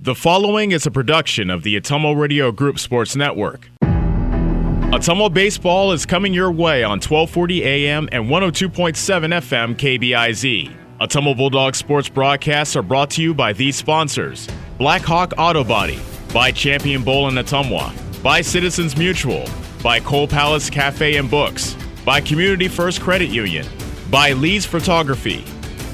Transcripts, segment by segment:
The following is a production of the Ottumwa Radio Group Sports Network. Ottumwa Baseball is coming your way on 1240 AM and 102.7 FM KBIZ. Ottumwa Bulldogs sports broadcasts are brought to you by these sponsors: Black Hawk Auto Body, by Champion Bowl in Ottumwa, by Citizens Mutual, by Cole Palace Cafe and Books, by Community First Credit Union, by Lee's Photography,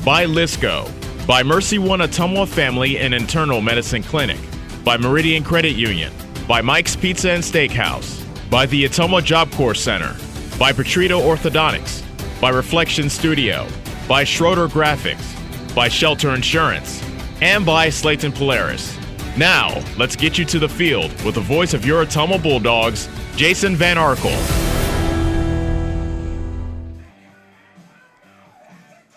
by Lisco, by Mercy One Ottumwa Family and Internal Medicine Clinic, by Meridian Credit Union, by Mike's Pizza and Steakhouse, by the Ottumwa Job Corps Center, by Petrito Orthodontics, by Reflection Studio, by Schroeder Graphics, by Shelter Insurance, and by Slayton Polaris. Now, let's get you to the field with the voice of your Ottumwa Bulldogs, Jason Van Arkel.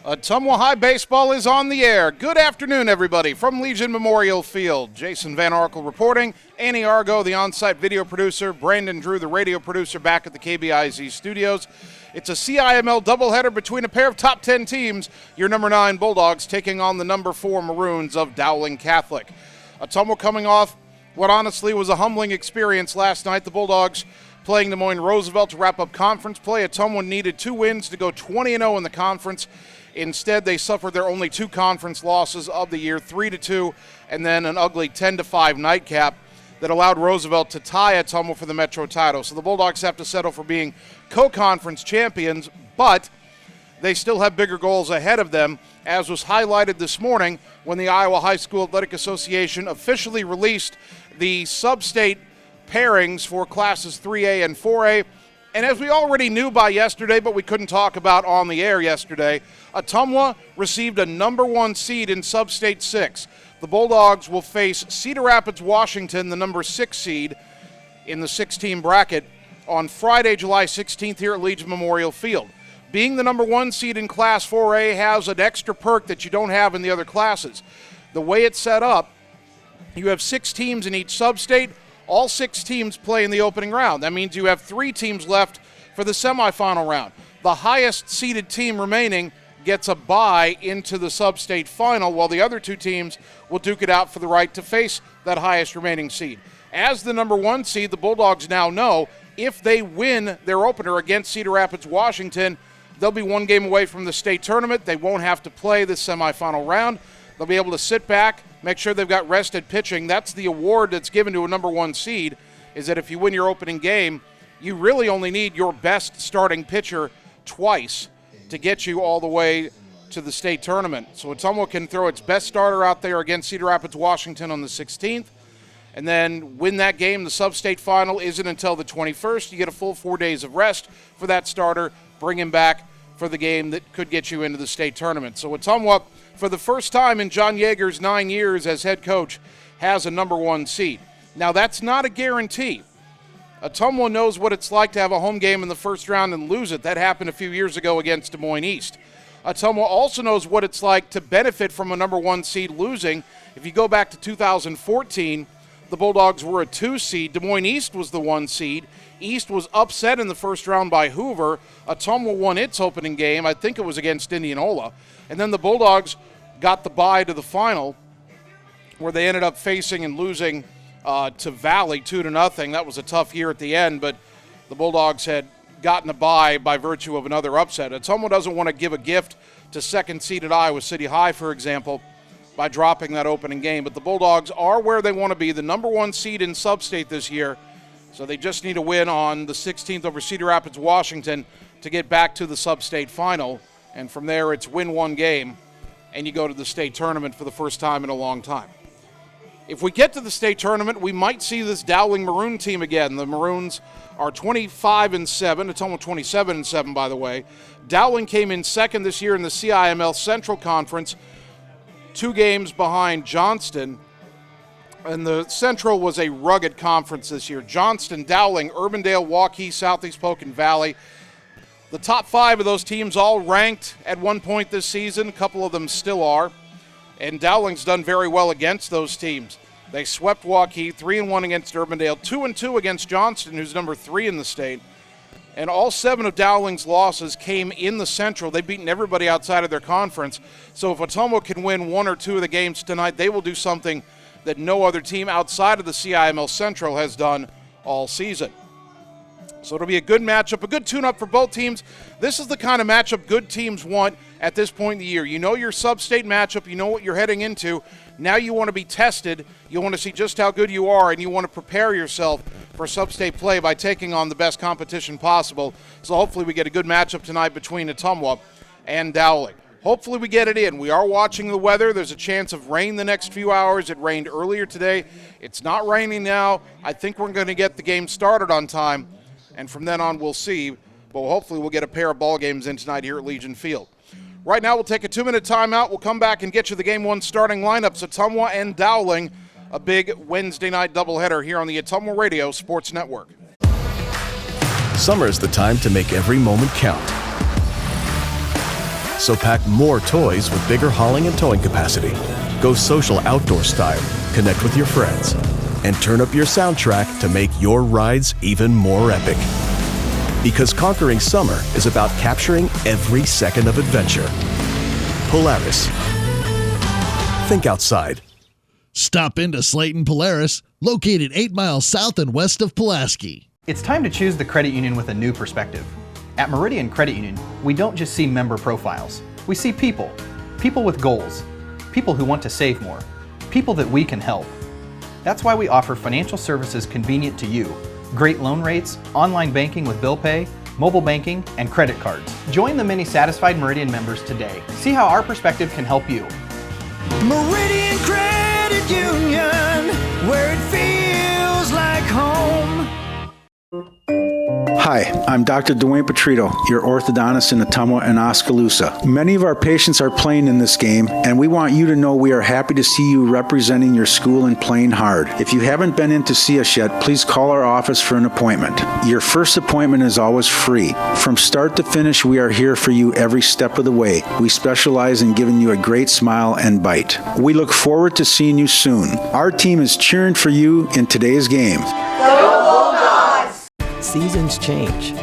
Ottumwa High Baseball is on the air. Good afternoon, everybody, from Legion Memorial Field. Jason Van Arkel reporting. Annie Argo, the on-site video producer. Brandon Drew, the radio producer, back at the KBIZ studios. It's a CIML doubleheader between a pair of top 10 teams. Your number 9 Bulldogs taking on the number 4 Maroons of Dowling Catholic. Ottumwa coming off what honestly was a humbling experience last night. The Bulldogs playing Des Moines Roosevelt to wrap up conference play. Ottumwa needed 2 wins to go 20-0 in the conference. Instead, they suffered their only 2 conference losses of the year, 3-2, and then an ugly 10-5 nightcap that allowed Roosevelt to tie Ottumwa for the Metro title. So the Bulldogs have to settle for being co-conference champions, but they still have bigger goals ahead of them, as was highlighted this morning when the Iowa High School Athletic Association officially released the sub-state pairings for classes 3A and 4A. And as we already knew by yesterday, but we couldn't talk about on the air yesterday, Ottumwa received a number 1 seed in Sub-State 6. The Bulldogs will face Cedar Rapids, Washington, the number 6 seed in the 6-team bracket on Friday, July 16th here at Legion Memorial Field. Being the number 1 seed in Class 4A has an extra perk that you don't have in the other classes. The way it's set up, you have 6 teams in each sub-state. All 6 teams play in the opening round. That means you have 3 teams left for the semifinal round. The highest seeded team remaining gets a bye into the sub-state final, while the other 2 teams will duke it out for the right to face that highest remaining seed. As the number 1 seed, the Bulldogs now know if they win their opener against Cedar Rapids, Washington, they'll be 1 game away from the state tournament. They won't have to play the semifinal round. They'll be able to sit back, make sure they've got rested pitching. That's the award that's given to a number 1 seed, is that if you win your opening game, you really only need your best starting pitcher twice to get you all the way to the state tournament. So Ottumwa can throw its best starter out there against Cedar Rapids, Washington on the 16th, and then win that game. The sub-state final isn't until the 21st. You get a full 4 days of rest for that starter, bring him back for the game that could get you into the state tournament. So Ottumwa, for the first time in John Yeager's 9 years as head coach, has a number 1 seed. Now, that's not a guarantee. Ottumwa knows what it's like to have a home game in the first round and lose it. That happened a few years ago against Des Moines East. Ottumwa also knows what it's like to benefit from a number 1 seed losing. If you go back to 2014, the Bulldogs were a 2 seed. Des Moines East was the 1 seed. East was upset in the first round by Hoover. Ottumwa won its opening game. I think it was against Indianola. And then the Bulldogs got the bye to the final, where they ended up facing and losing to Valley 2-0. That was a tough year at the end, but the Bulldogs had gotten a bye by virtue of another upset. Ottumwa doesn't want to give a gift to second-seeded Iowa City High, for example, by dropping that opening game. But the Bulldogs are where they want to be, the number 1 seed in sub-state this year. So they just need a win on the 16th over Cedar Rapids, Washington to get back to the sub-state final. And from there, it's win 1 game, and you go to the state tournament for the first time in a long time. If we get to the state tournament, we might see this Dowling Maroon team again. The Maroons are 25-7. It's almost 27-7, by the way. Dowling came in second this year in the CIML Central Conference, 2 games behind Johnston. And the Central was a rugged conference this year. Johnston, Dowling, Urbandale, Waukee, Southeast Polk, and Valley. The top 5 of those teams all ranked at one point this season. A couple of them still are. And Dowling's done very well against those teams. They swept Waukee, 3-1 against Urbandale, 2-2 against Johnston, who's number 3 in the state. And all 7 of Dowling's losses came in the Central. They've beaten everybody outside of their conference. So if Ottumwa can win 1 or 2 of the games tonight, they will do something that no other team outside of the CIML Central has done all season. So it'll be a good matchup, a good tune-up for both teams. This is the kind of matchup good teams want at this point in the year. You know your sub-state matchup. You know what you're heading into. Now you want to be tested. You want to see just how good you are, and you want to prepare yourself for sub-state play by taking on the best competition possible. So hopefully we get a good matchup tonight between Ottumwa and Dowling. Hopefully we get it in. We are watching the weather. There's a chance of rain the next few hours. It rained earlier today. It's not raining now. I think we're going to get the game started on time, and from then on we'll see. But hopefully we'll get a pair of ball games in tonight here at Legion Field. Right now we'll take a 2-minute timeout. We'll come back and get you the Game 1 starting lineups. Ottumwa and Dowling, a big Wednesday night doubleheader here on the Ottumwa Radio Sports Network. Summer is the time to make every moment count. So pack more toys with bigger hauling and towing capacity. Go social outdoor style, connect with your friends, and turn up your soundtrack to make your rides even more epic. Because conquering summer is about capturing every second of adventure. Polaris. Think outside. Stop into Slayton Polaris, located 8 miles south and west of Pulaski. It's time to choose the credit union with a new perspective. At Meridian Credit Union, we don't just see member profiles. We see people. People with goals. People who want to save more. People that we can help. That's why we offer financial services convenient to you. Great loan rates, online banking with bill pay, mobile banking, and credit cards. Join the many satisfied Meridian members today. See how our perspective can help you. Meridian Credit Union, where it feels like home. Hi, I'm Dr. Dwayne Petrito, your orthodontist in Ottumwa and Oskaloosa. Many of our patients are playing in this game, and we want you to know we are happy to see you representing your school and playing hard. If you haven't been in to see us yet, please call our office for an appointment. Your first appointment is always free. From start to finish, we are here for you every step of the way. We specialize in giving you a great smile and bite. We look forward to seeing you soon. Our team is cheering for you in today's game. Seasons change.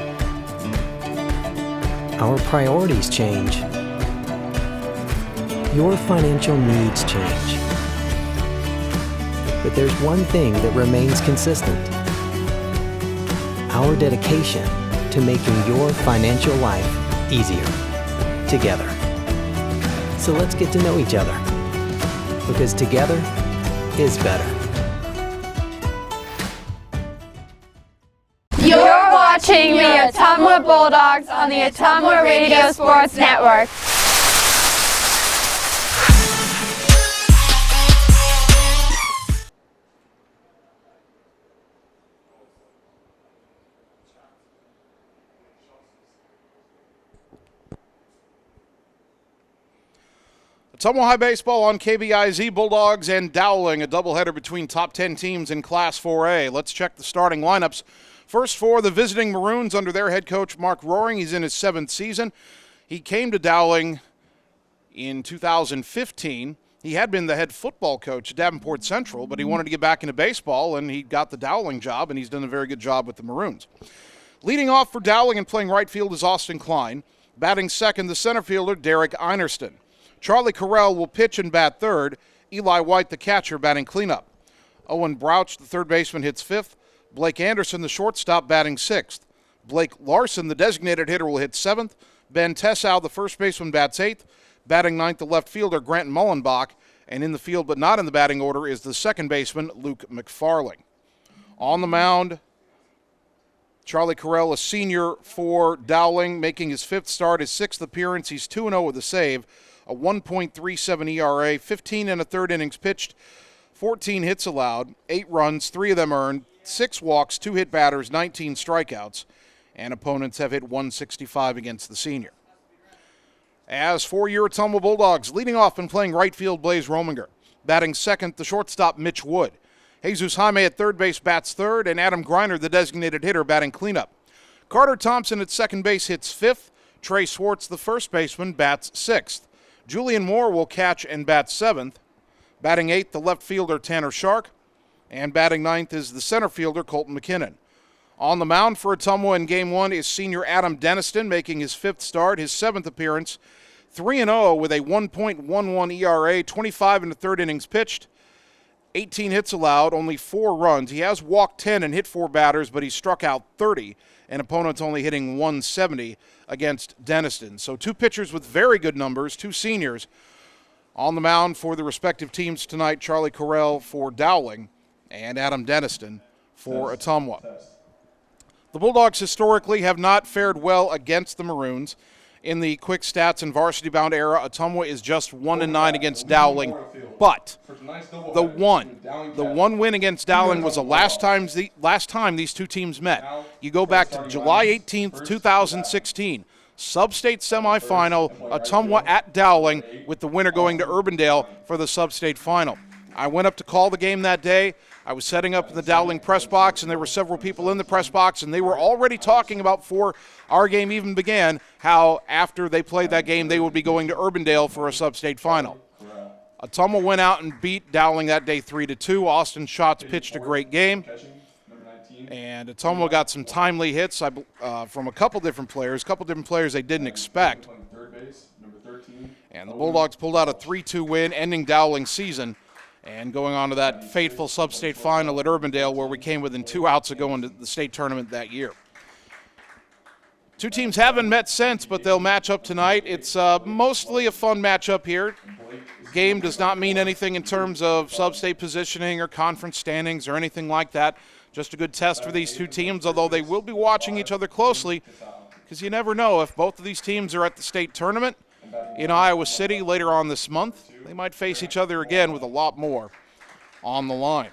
Our priorities change. Your financial needs change. But there's one thing that remains consistent: our dedication to making your financial life easier together. So let's get to know each other, because together is better. You're watching the Ottumwa Bulldogs on the Ottumwa Radio Sports Network. Ottumwa High Baseball on KBIZ. Bulldogs and Dowling, a doubleheader between top 10 teams in Class 4A. Let's check the starting lineups. First for the visiting Maroons under their head coach, Mark Roaring. He's in his 7th season. He came to Dowling in 2015. He had been the head football coach at Davenport Central, but he wanted to get back into baseball, and he got the Dowling job, and he's done a very good job with the Maroons. Leading off for Dowling and playing right field is Austin Klein. Batting second, the center fielder, Derek Einerston. Charlie Carrell will pitch and bat third. Eli Wyatt, the catcher, batting cleanup. Owen Brouch, the third baseman, hits fifth. Blake Anderson, the shortstop, batting sixth. Blake Larson, the designated hitter, will hit seventh. Ben Tessow, the first baseman, bats eighth. Batting ninth, the left fielder, Grant Mullenbach. And in the field but not in the batting order is the second baseman, Luke McFarling. On the mound, Charlie Carrell, a senior for Dowling, making his 5th start, his 6th appearance. He's 2-0 with a save, a 1.37 ERA, 15 and a third innings pitched, 14 hits allowed, 8 runs, 3 of them earned, 6 walks, 2 hit batters, 19 strikeouts, and opponents have hit 165 against the senior. As for your Ottumwa Bulldogs, leading off and playing right field, Blaze Rominger. Batting second, the shortstop, Mitch Wood. Jesus Jaime at third base bats third, and Adam Greiner, the designated hitter, batting cleanup. Carter Thompson at second base hits fifth. Trey Swartz, the first baseman, bats sixth. Julian Moore will catch and bat seventh. Batting eighth, the left fielder, Tanner Shark. And batting ninth is the center fielder, Colton McKinnon. On the mound for Ottumwa in Game 1 is senior Adam Deniston, making his 5th start, his 7th appearance. 3-0 with a 1.11 ERA, 25 and a third innings pitched, 18 hits allowed, only 4 runs. He has walked 10 and hit 4 batters, but he struck out 30, and opponents only hitting 170 against Denniston. So 2 pitchers with very good numbers, 2 seniors on the mound for the respective teams tonight. Charlie Carrell for Dowling and Adam Denniston for Ottumwa. The Bulldogs historically have not fared well against the Maroons. In the quick stats and varsity-bound era, Ottumwa is just 1-9 against Dowling. But the one win against Dowling was the last time these two teams met. You go back to July 18th, 2016. Sub-state semifinal, Ottumwa at Dowling, with the winner going to Urbandale for the sub-state final. I went up to call the game that day. I was setting up in the Dowling press box, and there were several people in the press box, and they were already talking about, before our game even began, how after they played that game, they would be going to Urbandale for a sub-state final. Ottumwa went out and beat Dowling that day 3-2. Austin Schatz pitched a great game, and Ottumwa got some timely hits from a couple different players they didn't expect. And the Bulldogs pulled out a 3-2 win, ending Dowling's season, and going on to that fateful sub-state final at Urbandale, where we came within 2 outs of going to the state tournament that year. Two teams haven't met since, but they'll match up tonight. It's mostly a fun matchup here. Game does not mean anything in terms of sub-state positioning or conference standings or anything like that. Just a good test for these two teams, although they will be watching each other closely, because you never know if both of these teams are at the state tournament in Iowa City later on this month. They might face each other again with a lot more on the line.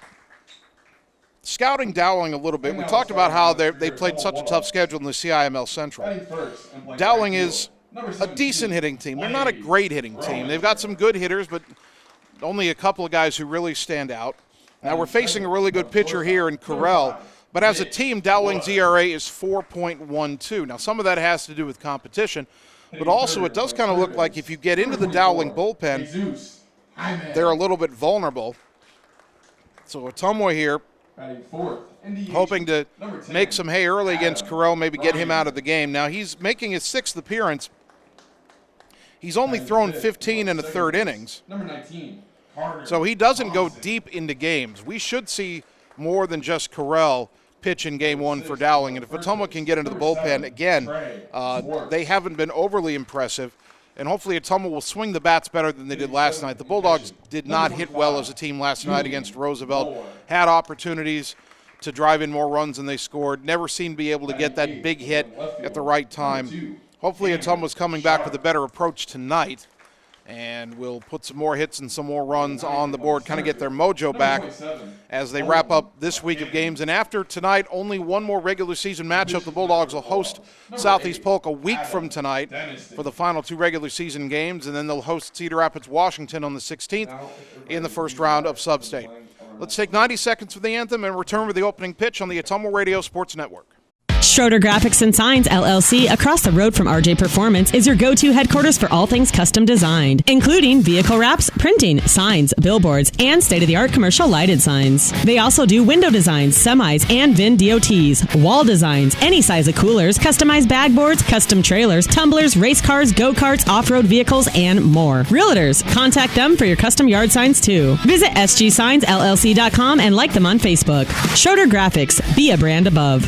Scouting Dowling a little bit, we talked about how they played such a tough schedule in the CIML Central. Dowling is a decent hitting team. They're not a great hitting team. They've got some good hitters, but only a couple of guys who really stand out. Now we're facing a really good pitcher here in Carrell, but as a team, Dowling's ERA is 4.12. Now some of that has to do with competition, but also it does kind of look like if you get into the Dowling bullpen, they're a little bit vulnerable. So Ottumwa here, hoping to make some hay early against Carrell, maybe get him out of the game. Now he's making his 6th appearance. He's only thrown 15 in the 3rd innings. So he doesn't go deep into games. We should see more than just Carrell pitch in game 1 for Dowling. And if Ottumwa can get into the bullpen again, they haven't been overly impressive. And hopefully Ottumwa will swing the bats better than they did last night. The Bulldogs did not hit well as a team last night against Roosevelt. Had opportunities to drive in more runs than they scored. Never seemed to be able to get that big hit at the right time. Hopefully Ottumwa's coming back with a better approach tonight, and we'll put some more hits and some more runs on the board, kind of get their mojo back as they wrap up this week of games. And after tonight, only one more regular season matchup. The Bulldogs will host Southeast Polk a week from tonight for the final 2 regular season games, and then they'll host Cedar Rapids, Washington on the 16th in the first round of Sub-State. Let's take 90 seconds for the anthem and return with the opening pitch on the Ottumwa Radio Sports Network. Schroeder Graphics and Signs, LLC, across the road from RJ Performance, is your go-to headquarters for all things custom designed, including vehicle wraps, printing, signs, billboards, and state-of-the-art commercial lighted signs. They also do window designs, semis, and VIN DOTs, wall designs, any size of coolers, customized bag boards, custom trailers, tumblers, race cars, go-karts, off-road vehicles, and more. Realtors, contact them for your custom yard signs, too. Visit sgsignsllc.com and like them on Facebook. Schroeder Graphics, be a brand above.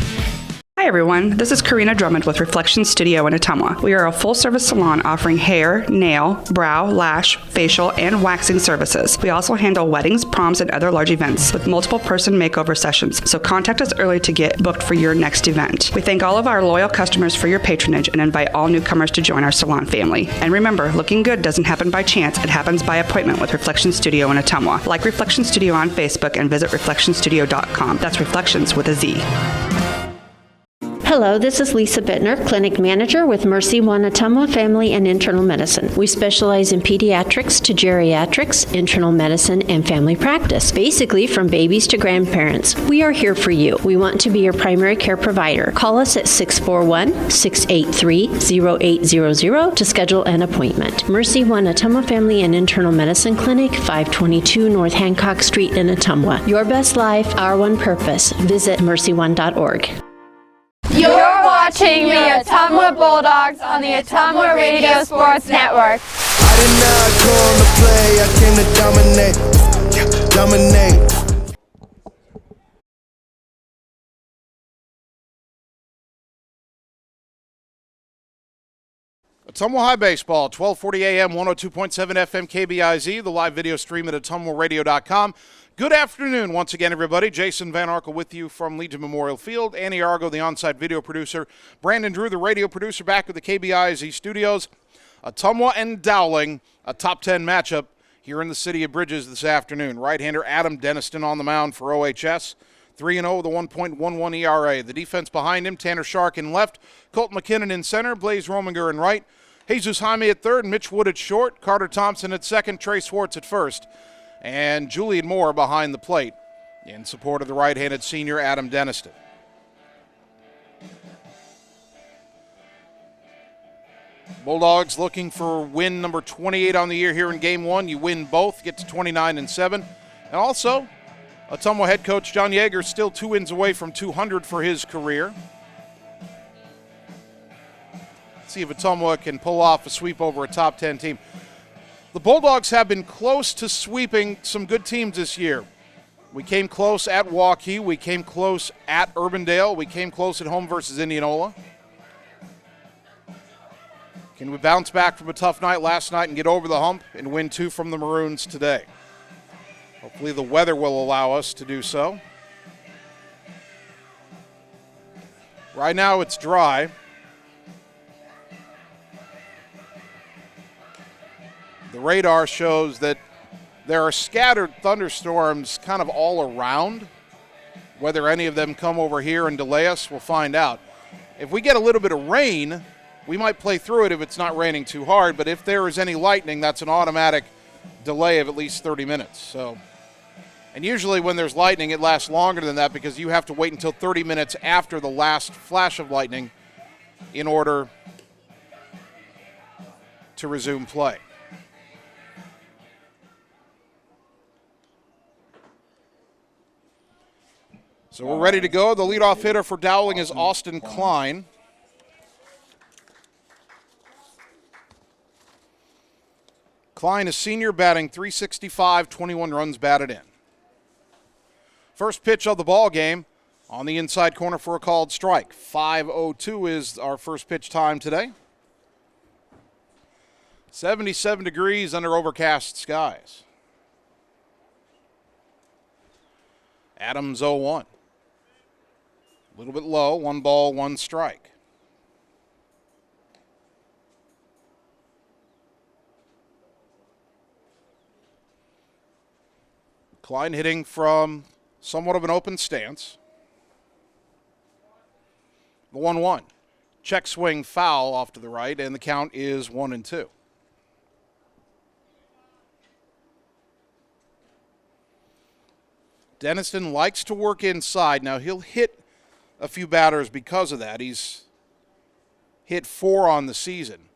Hi everyone, this is Karina Drummond with Reflection Studio in Ottumwa. We are a full-service salon offering hair, nail, brow, lash, facial, and waxing services. We also handle weddings, proms, and other large events with multiple person makeover sessions, so contact us early to get booked for your next event. We thank all of our loyal customers for your patronage and invite all newcomers to join our salon family. And remember, looking good doesn't happen by chance, it happens by appointment with Reflection Studio in Ottumwa. Like Reflection Studio on Facebook and visit reflectionstudio.com. That's Reflections with a Z. Hello, this is Lisa Bittner, Clinic Manager with Mercy One Ottumwa Family and Internal Medicine. We specialize in pediatrics to geriatrics, internal medicine, and family practice, basically from babies to grandparents. We are here for you. We want to be your primary care provider. Call us at 641-683-0800 to schedule an appointment. Mercy One Ottumwa Family and Internal Medicine Clinic, 522 North Hancock Street in Ottumwa. Your best life, our one purpose. Visit mercyone.org. You're watching the Ottumwa Bulldogs on the Ottumwa Radio Sports Network. I did not come to play, I came to dominate. Ottumwa High Baseball, 1240 AM, 102.7 FM KBIZ, the live video stream at ottumwaradio.com. Good afternoon once again, everybody. Jason Van Arkel with you from Legion Memorial Field. Annie Argo, the on-site video producer. Brandon Drew, the radio producer, back at the KBIZ studios. Ottumwa and Dowling, a top 10 matchup here in the city of Bridges this afternoon. Right-hander Adam Deniston on the mound for OHS. 3-0 with a 1.11 ERA. The defense behind him, Tanner Shark in left, Colt McKinnon in center, Blaze Rominger in right, Jesus Jaime at third, Mitch Wood at short, Carter Thompson at second, Trey Swartz at first, and Julian Moore behind the plate in support of the right-handed senior Adam Deniston. Bulldogs looking for win number 28 on the year here in Game 1. You win both, get to 29-7. And also, Ottumwa head coach John Yeager still 2 wins away from 200 for his career. Let's see if Ottumwa can pull off a sweep over a top 10 team. The Bulldogs have been close to sweeping some good teams this year. We came close at Waukee. We came close at Urbandale. We came close at home versus Indianola. Can we bounce back from a tough night last night and get over the hump and win 2 from the Maroons today? Hopefully the weather will allow us to do so. Right now it's dry. The radar shows that there are scattered thunderstorms kind of all around. Whether any of them come over here and delay us, we'll find out. If we get a little bit of rain, we might play through it if it's not raining too hard, but if there is any lightning, that's an automatic delay of at least 30 minutes. And usually when there's lightning, it lasts longer than that because you have to wait until 30 minutes after the last flash of lightning in order to resume play. So we're ready to go. The leadoff hitter for Dowling is Austin Klein. Klein is senior, batting .365, 21 runs batted in. First pitch of the ball game on the inside corner for a called strike. 5:02 is our first pitch time today. 77 degrees under overcast skies. Adams 0-1. A little bit low, 1 ball, 1 strike. Klein hitting from somewhat of an open stance. The 1-1. Check swing foul off to the right, and the count is 1-2. Deniston likes to work inside. Now, he'll hit a few batters because of that. He's hit 4 on the season.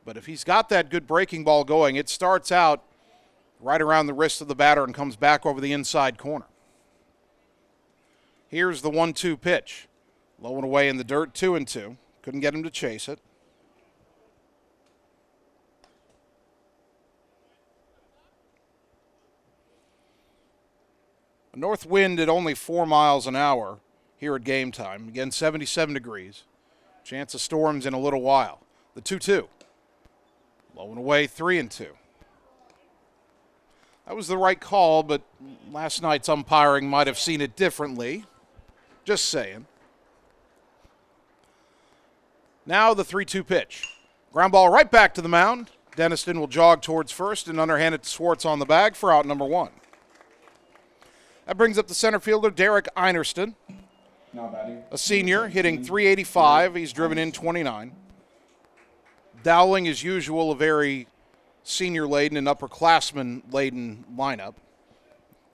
But if he's got that good breaking ball going, it starts out right around the wrist of the batter and comes back over the inside corner. Here's the 1-2 pitch. Low and away in the dirt, 2-2. Couldn't get him to chase it. A north wind at only 4 miles an hour here at game time. Again, 77 degrees. Chance of storms in a little while. The 2-2. Low and away, 3-2. That was the right call, but last night's umpiring might have seen it differently. Just saying. Now the 3-2 pitch. Ground ball right back to the mound. Deniston will jog towards first and underhand it to Swartz on the bag for out number 1. That brings up the center fielder, Derek Einerston. A senior, hitting .385. He's driven in 29. Dowling, as usual, a very senior-laden and upperclassman-laden lineup.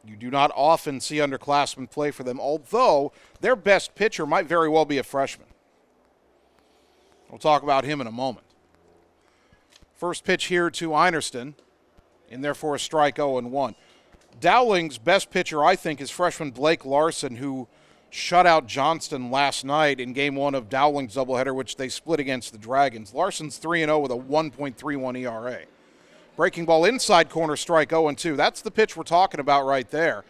You do not often see underclassmen play for them, although their best pitcher might very well be a freshman. We'll talk about him in a moment. First pitch here to Einerston, and therefore a strike 0-1. Dowling's best pitcher, I think, is freshman Blake Larson, who shut out Johnston last night in Game 1 of Dowling's doubleheader, which they split against the Dragons. Larson's 3-0 with a 1.31 ERA. Breaking ball inside corner, strike 0-2. That's the pitch we're talking about right there.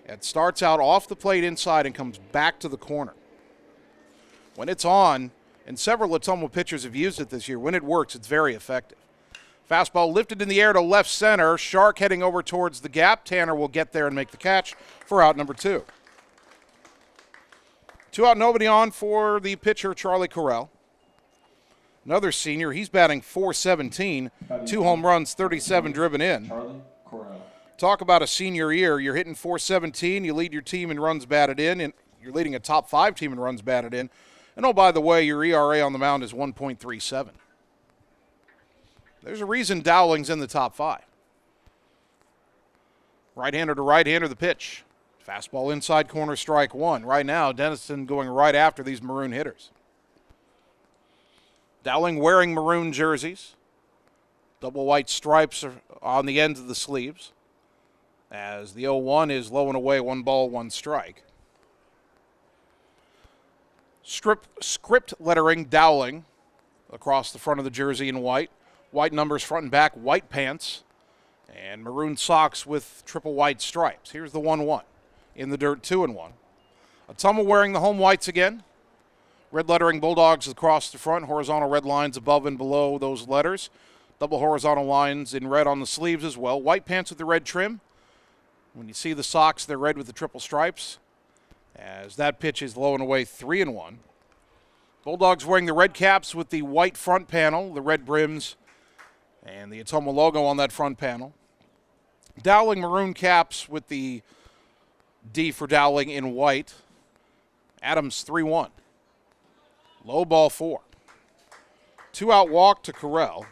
It starts out off the plate inside and comes back to the corner. When it's on, and several Ottumwa pitchers have used it this year. When it works, it's very effective. Fastball lifted in the air to left center. Shark heading over towards the gap. Tanner will get there and make the catch for out number 2. 2 out, nobody on for the pitcher, Charlie Carrell. Another senior. He's batting .417. 2 home runs, 37 driven in. Charlie Carrell. Talk about a senior year. You're hitting .417. You lead your team in runs batted in, and you're leading a top 5 team in runs batted in. And oh, by the way, your ERA on the mound is 1.37. There's a reason Dowling's in the top 5. Right-hander to right-hander, the pitch. Fastball inside corner, strike 1. Right now, Denniston going right after these Maroon hitters. Dowling wearing Maroon jerseys. Double white stripes are on the ends of the sleeves. As the 0-1 is low and away, 1 ball, 1 strike. Script lettering Dowling across the front of the jersey in white. White numbers front and back, white pants, and maroon socks with triple white stripes. Here's the 1-1. In the dirt, 2-1. Ottumwa wearing the home whites again. Red lettering Bulldogs across the front, horizontal red lines above and below those letters. Double horizontal lines in red on the sleeves as well. White pants with the red trim. When you see the socks, they're red with the triple stripes. As that pitch is low and away, 3-1. Bulldogs wearing the red caps with the white front panel, the red brims, and the Ottumwa logo on that front panel. Dowling maroon caps with the D for Dowling in white. Adams 3-1. Low ball 4. 2 out walk to Carrell.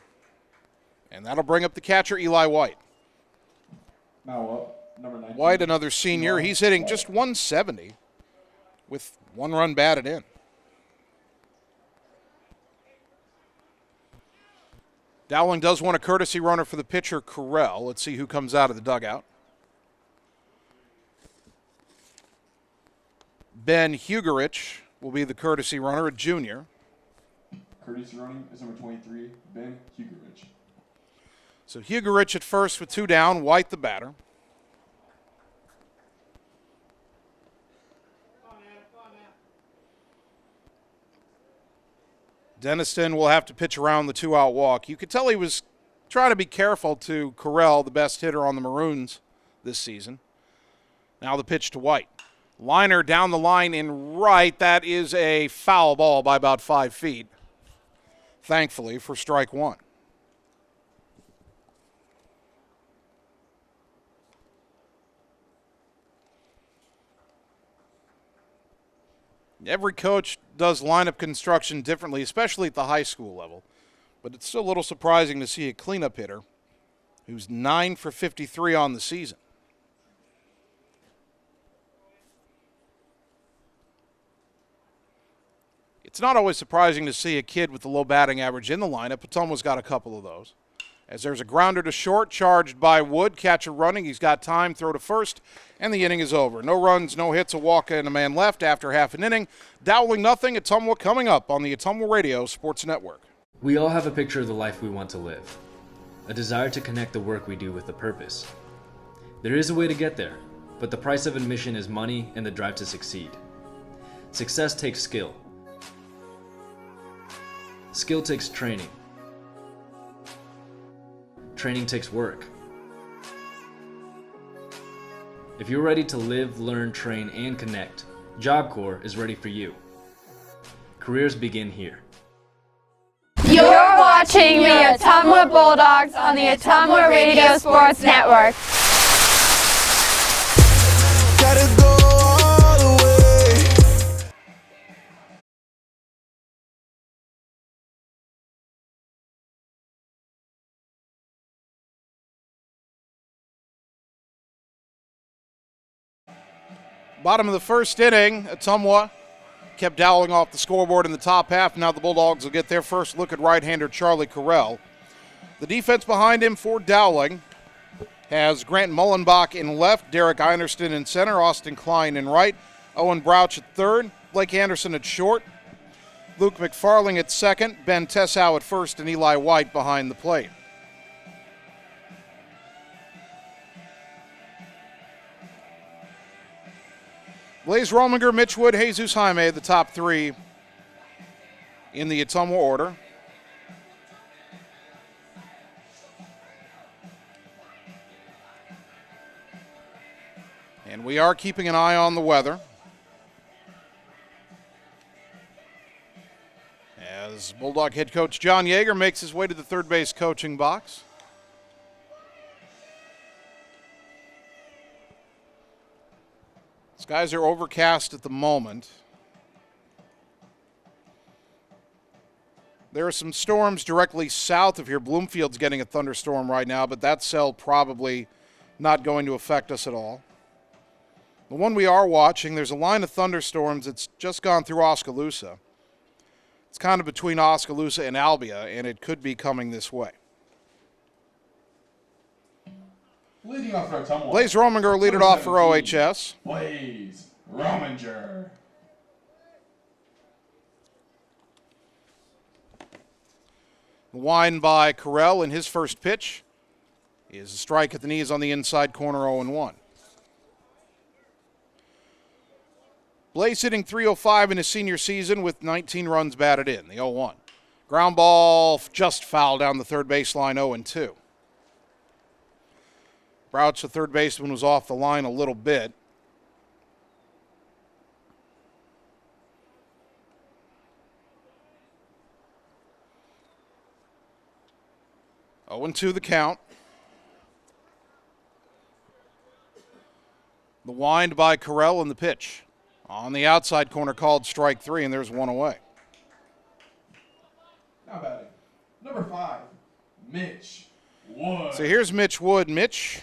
And that'll bring up the catcher, Eli Wyatt. Now up, number 19. Wyatt, another senior. He's hitting just 170 with 1 run batted in. Dowling does want a courtesy runner for the pitcher, Carrell. Let's see who comes out of the dugout. Ben Hugerich will be the courtesy runner, a junior. Courtesy running is number 23, Ben Hugerich. So Hugerich at first with 2 down, White the batter. Denniston will have to pitch around the 2 out walk. You could tell he was trying to be careful to Carrell, the best hitter on the Maroons this season. Now the pitch to White. Liner down the line in right. That is a foul ball by about 5 feet, thankfully, for strike 1. Every coach does lineup construction differently, especially at the high school level. But it's still a little surprising to see a cleanup hitter who's 9 for 53 on the season. It's not always surprising to see a kid with a low batting average in the lineup. Ottumwa's got a couple of those. As there's a grounder to short, charged by Wood. Catcher running. He's got time. Throw to first. And the inning is over. No runs, no hits, a walk, and a man left after half an inning. Dowling nothing. Ottumwa coming up on the Ottumwa Radio Sports Network. We all have a picture of the life we want to live. A desire to connect the work we do with a purpose. There is a way to get there, but the price of admission is money and the drive to succeed. Success takes skill. Skill takes training. Training takes work. If you're ready to live, learn, train, and connect, Job Corps is ready for you. Careers begin here. You're watching the Ottumwa Bulldogs on the Ottumwa Radio Sports Network. Gotta go all the way. Bottom of the first inning, Ottumwa kept Dowling off the scoreboard in the top half. Now the Bulldogs will get their first look at right-hander Charlie Carrell. The defense behind him for Dowling has Grant Mullenbach in left, Derek Einerston in center, Austin Klein in right, Owen Brouch at third, Blake Anderson at short, Luke McFarling at second, Ben Tessow at first, and Eli Wyatt behind the plate. Blaze Rominger, Mitch Wood, Jesus Jaime, the top 3 in the Ottumwa order. And we are keeping an eye on the weather as Bulldog head coach John Yeager makes his way to the third base coaching box. Skies are overcast at the moment. There are some storms directly south of here. Bloomfield's getting a thunderstorm right now, but that cell probably not going to affect us at all. The one we are watching, there's a line of thunderstorms that's just gone through Oskaloosa. It's kind of between Oskaloosa and Albia, and it could be coming this way. Leading off for Ottumwa. Blaze Rominger lead it off for OHS. Blaze Rominger. The wind by Carrell in his first pitch is a strike at the knees on the inside corner, 0-1. Blaze hitting .305 in his senior season with 19 runs batted in, the 0-1. Ground ball just foul down the third baseline, 0-2. Brouch, the third baseman, was off the line a little bit. Oh, and 2 the count. The wind by Carrell in the pitch. On the outside corner called strike 3, and there's one away. Now batting, number 5, Mitch Wood. So here's Mitch Wood. Mitch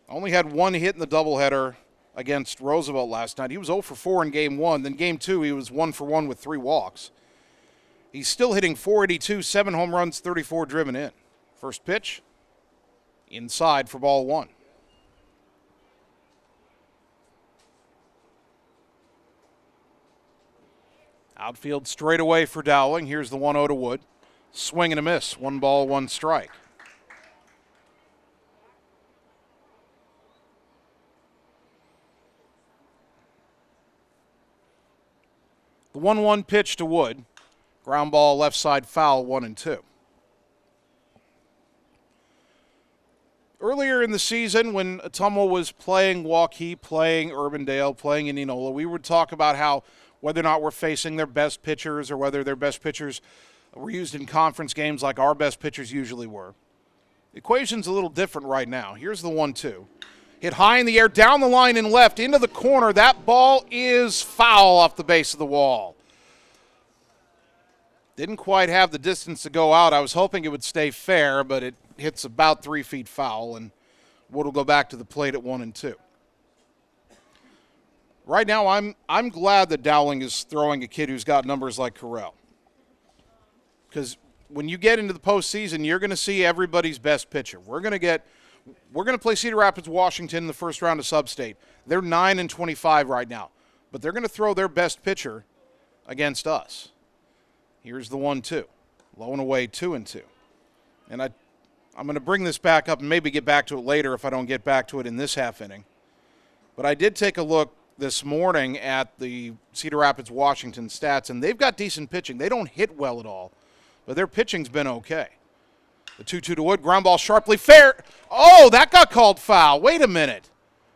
only had one hit in the doubleheader against Roosevelt last night. He was 0 for 4 in game 1. Then game 2, he was 1 for 1 with 3 walks. He's still hitting .482, 7 home runs, 34 driven in. First pitch, inside for ball 1. Outfield straight away for Dowling. Here's the 1-0 to Wood. Swing and a miss. 1 ball, 1 strike. The 1-1 pitch to Wood. Ground ball left side foul, 1-2. Earlier in the season, when Ottumwa was playing Waukee, playing Urbandale, playing Indianola, we would talk about how whether or not we're facing their best pitchers or whether their best pitchers were used in conference games like our best pitchers usually were. The equation's a little different right now. Here's the 1-2. Hit high in the air, down the line and left, into the corner. That ball is foul off the base of the wall. Didn't quite have the distance to go out. I was hoping it would stay fair, but it hits about 3 feet foul, and Wood will go back to the plate at 1-2. Right now, I'm glad that Dowling is throwing a kid who's got numbers like Carrell. Because when you get into the postseason, you're going to see everybody's best pitcher. We're going to play Cedar Rapids, Washington in the first round of Sub-State. They're 9-25 right now, but they're going to throw their best pitcher against us. Here's the 1-2, low and away, 2-2. And I'm going to bring this back up and maybe get back to it later if I don't get back to it in this half inning. But I did take a look this morning at the Cedar Rapids Washington stats, and they've got decent pitching. They don't hit well at all, but their pitching's been okay. The 2-2 to Wood, ground ball sharply fair. Oh, that got called foul. Wait a minute.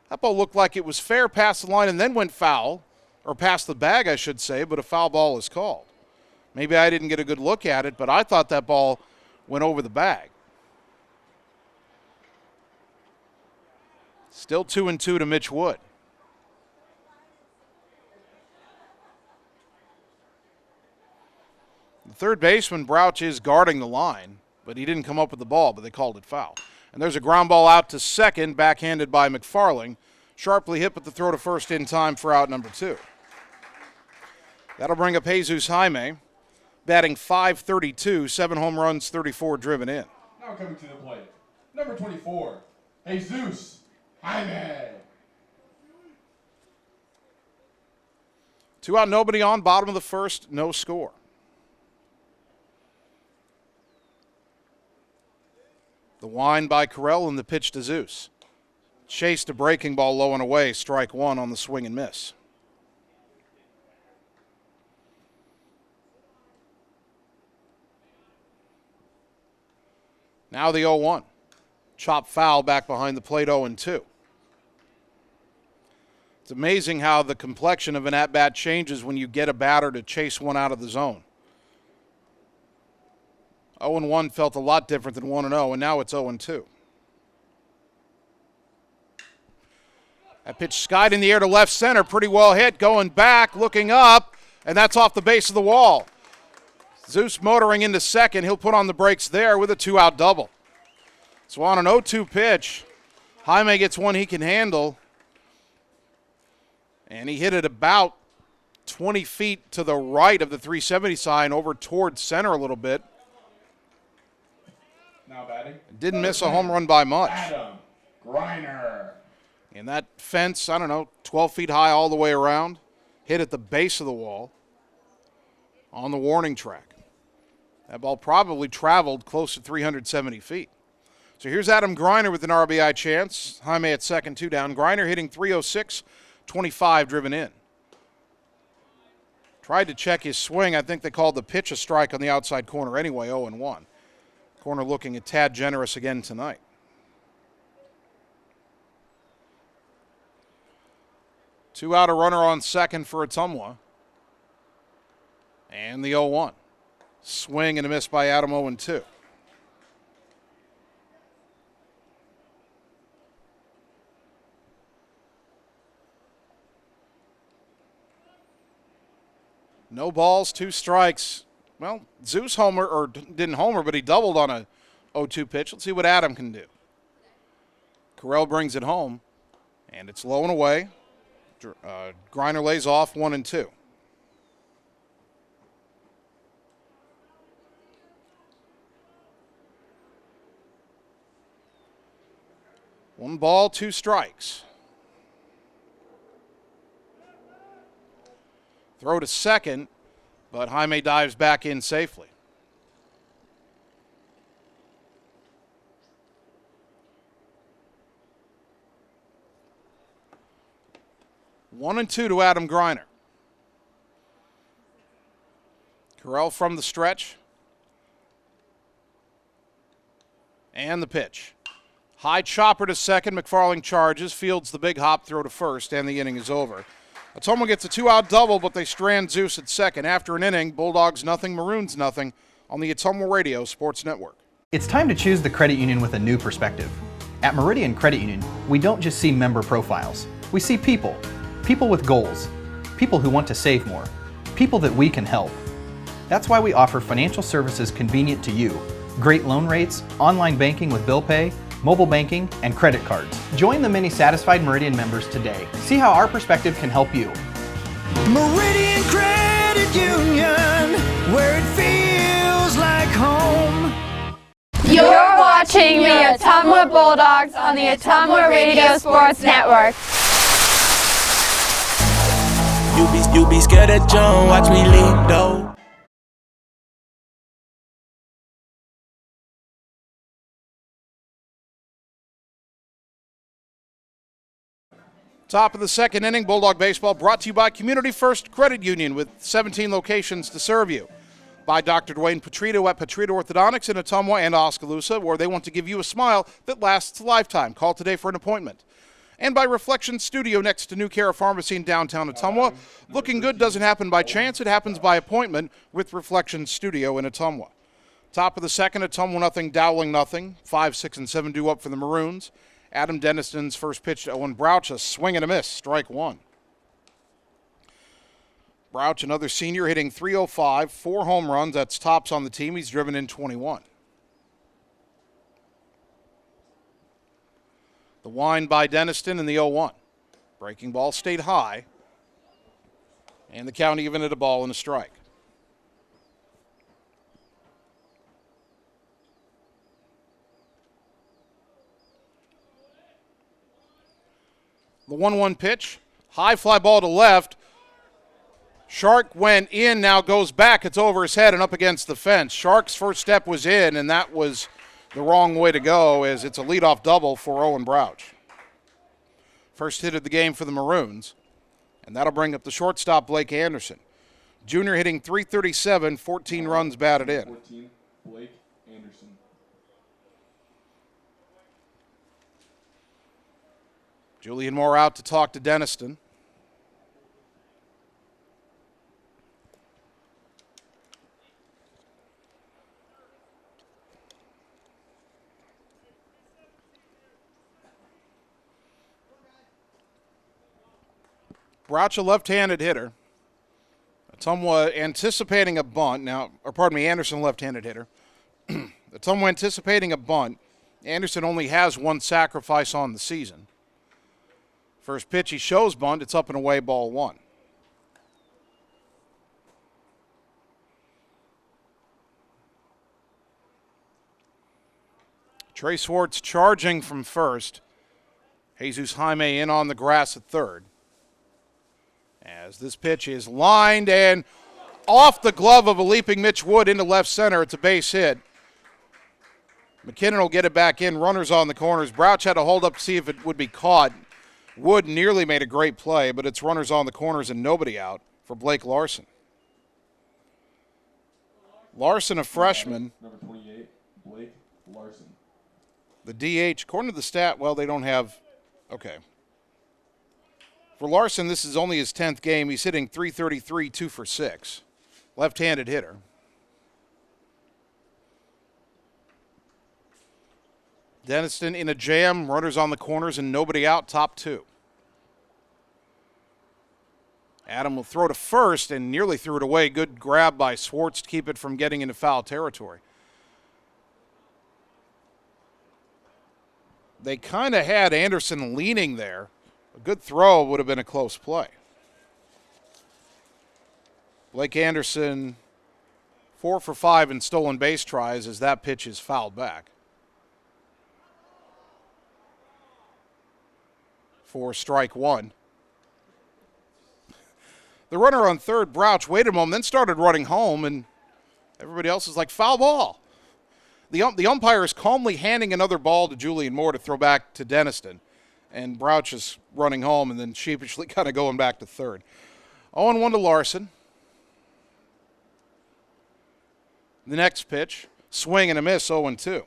That ball looked like it was fair past the line and then went foul, or past the bag, I should say, but a foul ball is called. Maybe I didn't get a good look at it, but I thought that ball went over the bag. Still 2-2 to Mitch Wood. The third baseman, Brouch, is guarding the line, but he didn't come up with the ball, but they called it foul. And there's a ground ball out to second, backhanded by McFarling. Sharply hit, but the throw to first in time for out number 2. That'll bring up Jesus Jaime, batting .532, 7 home runs, 34 driven in. Now coming to the plate, number 24, Jesus Jaime. 2 out, nobody on, bottom of the first, no score. The wind by Carrell and the pitch to Zeus. Chased a breaking ball low and away, strike 1 on the swing and miss. Now the 0-1. Chop foul back behind the plate, 0-2. It's amazing how the complexion of an at-bat changes when you get a batter to chase one out of the zone. 0-1 felt a lot different than 1-0, and now it's 0-2. That pitch skied in the air to left center, pretty well hit, going back, looking up, and that's off the base of the wall. Zeus motoring into second. He'll put on the brakes there with a 2-out double. So on an 0-2 pitch, Jaime gets one he can handle, and he hit it about 20 feet to the right of the 370 sign, over towards center a little bit. Now batting. Didn't miss a home run by much. Adam Greiner. And that fence, 12 feet high all the way around, hit at the base of the wall on the warning track. That ball probably traveled close to 370 feet. So here's Adam Greiner with an RBI chance. Jaime at second, 2 down. Greiner hitting .306, 25 driven in. Tried to check his swing. I think they called the pitch a strike on the outside corner anyway, 0-1. Corner looking a tad generous again tonight. Two out, a runner on second for Ottumwa. And the 0-1. Swing and a miss by Adam, 0-2. No balls, 2 strikes. Well, Zeus didn't homer, but he doubled on a 0-2 pitch. Let's see what Adam can do. Carrell brings it home, and it's low and away. Greiner lays off, 1-2. One ball, 2 strikes. Throw to second, but Jaime dives back in safely. One and 2 to Adam Greiner. Carrell from the stretch. And the pitch. High chopper to second. McFarling charges, fields the big hop throw to first, and the inning is over. Ottumwa gets a 2-out double, but they strand Zeus at second. After an inning, Bulldogs nothing, Maroons nothing on the Ottumwa Radio Sports Network. It's time to choose the credit union with a new perspective. At Meridian Credit Union, we don't just see member profiles. We see people. People with goals. People who want to save more. People that we can help. That's why we offer financial services convenient to you. Great loan rates, online banking with bill pay, mobile banking, and credit cards. Join the many satisfied Meridian members today. See how our perspective can help you. Meridian Credit Union, where it feels like home. You're watching the Ottumwa Bulldogs on the Ottumwa Radio Sports Network. You be scared of John, watch me leap though. Top of the second inning, Bulldog Baseball brought to you by Community First Credit Union with 17 locations to serve you. By Dr. Dwayne Petrito at Petrito Orthodontics in Ottumwa and Oskaloosa, where they want to give you a smile that lasts a lifetime. Call today for an appointment. And by Reflection Studio next to New Cara Pharmacy in downtown Ottumwa. Looking good doesn't happen by chance, it happens by appointment with Reflection Studio in Ottumwa. Top of the second, Ottumwa nothing, Dowling nothing. 5, 6, and 7 due up for the Maroons. Adam Deniston's first pitch to Owen Brouch, a swing and a miss, strike 1. Brouch, another senior, hitting .305, 4 home runs. That's tops on the team. He's driven in 21. The wind by Deniston in the 0-1. Breaking ball stayed high. And the count even at a ball and a strike. The 1-1 pitch. High fly ball to left. Shark went in, now goes back. It's over his head and up against the fence. Shark's first step was in, and that was the wrong way to go, as it's a leadoff double for Owen Brouch. First hit of the game for the Maroons, and that'll bring up the shortstop, Blake Anderson. Junior hitting .337, 14 runs batted in. 14, Blake Anderson. Julian Moore out to talk to Denniston. Brouch, a left-handed hitter. Ottumwa anticipating a bunt. Anderson, left-handed hitter. Ottumwa anticipating a bunt. Anderson only has one sacrifice on the season. First pitch, he shows bunt. It's up and away, ball one. Trey Swartz charging from first. Jesus Jaime in on the grass at third. As this pitch is lined and off the glove of a leaping Mitch Wood into left center. It's a base hit. McKinnon will get it back in. Runners on the corners. Brouch had to hold up to see if it would be caught. Wood nearly made a great play, but it's runners on the corners and nobody out for Blake Larson. Larson, a freshman. Number 28, Blake Larson. The DH, according to the stat, well, they don't have, okay. For Larson, this is only his 10th game. He's hitting .333, 2 for 6. Left-handed hitter. Denniston in a jam, runners on the corners and nobody out, top two. Adam will throw to first and nearly threw it away. Good grab by Swartz to keep it from getting into foul territory. They kind of had Anderson leaning there. A good throw would have been a close play. Blake Anderson, 4 for 5 in stolen base tries as that pitch is fouled back. For strike one. The runner on third, Brouch, waited a moment, then started running home, and everybody else is like, foul ball. The umpire is calmly handing another ball to Julian Moore to throw back to Denniston. And Brouch is running home and then sheepishly kind of going back to third. 0-1 to Larson. The next pitch, swing and a miss, 0-2.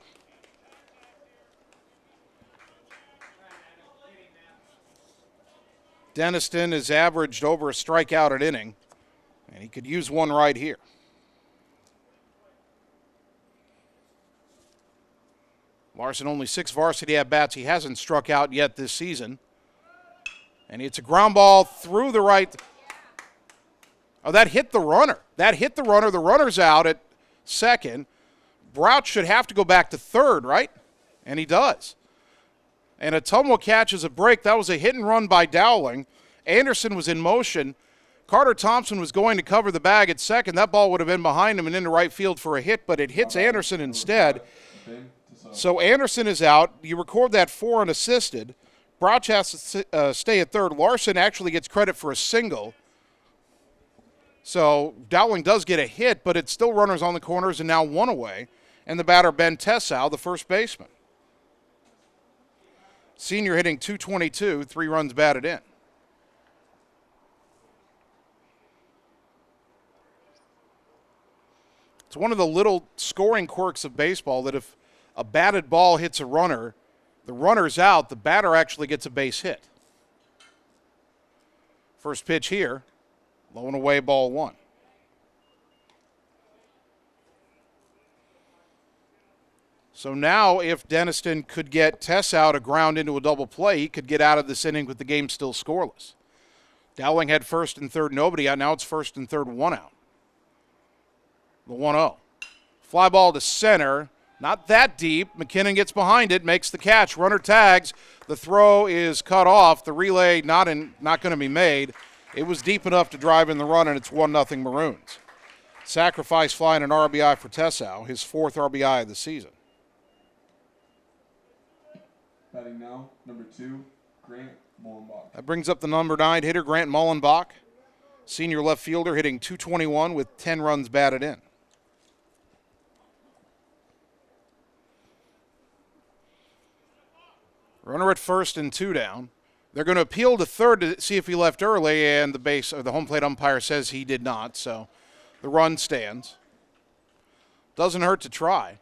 Denniston has averaged over a strikeout an inning, and he could use one right here. Larson only 6 varsity at-bats. He hasn't struck out yet this season. And it's a ground ball through the right. Oh, that hit the runner. The runner's out at second. Brouch should have to go back to third, right? And he does. And Ottumwa catches a break. That was a hit and run by Dowling. Anderson was in motion. Carter Thompson was going to cover the bag at second. That ball would have been behind him and into right field for a hit, but it hits Anderson instead. So Anderson is out. You record that for unassisted. Brouch has to stay at third. Larson actually gets credit for a single. So Dowling does get a hit, but it's still runners on the corners and now one away. And the batter, Ben Tessau, the first baseman. Senior hitting .222, 3 runs batted in. It's one of the little scoring quirks of baseball that if a batted ball hits a runner, the runner's out, the batter actually gets a base hit. First pitch here, low and away, ball one. So now if Denniston could get Tessau to ground into a double play, he could get out of this inning with the game still scoreless. Dowling had first and third, nobody out. Now it's first and third, one out. The 1-0. Fly ball to center. Not that deep. McKinnon gets behind it, makes the catch. Runner tags. The throw is cut off. The relay not going to be made. It was deep enough to drive in the run, and it's 1-0 Maroons. Sacrifice fly and an RBI for Tessau, his 4th RBI of the season. Batting now, number 2, Grant Mullenbach. That brings up the number 9 hitter, Grant Mullenbach. Senior left fielder hitting .221 with 10 runs batted in. Runner at first and 2 down. They're going to appeal to third to see if he left early, and the home plate umpire says he did not, so the run stands. Doesn't hurt to try.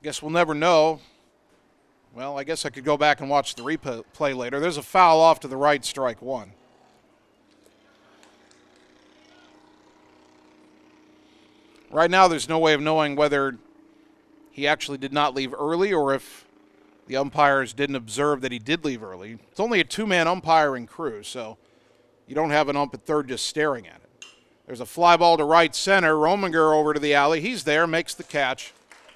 Guess we'll never know. Well, I guess I could go back and watch the replay later. There's a foul off to the right, strike one. Right now, there's no way of knowing whether he actually did not leave early or if the umpires didn't observe that he did leave early. It's only a two-man umpiring crew, so you don't have an ump at third just staring at it. There's a fly ball to right center. Rominger over to the alley. He's there, makes the catch,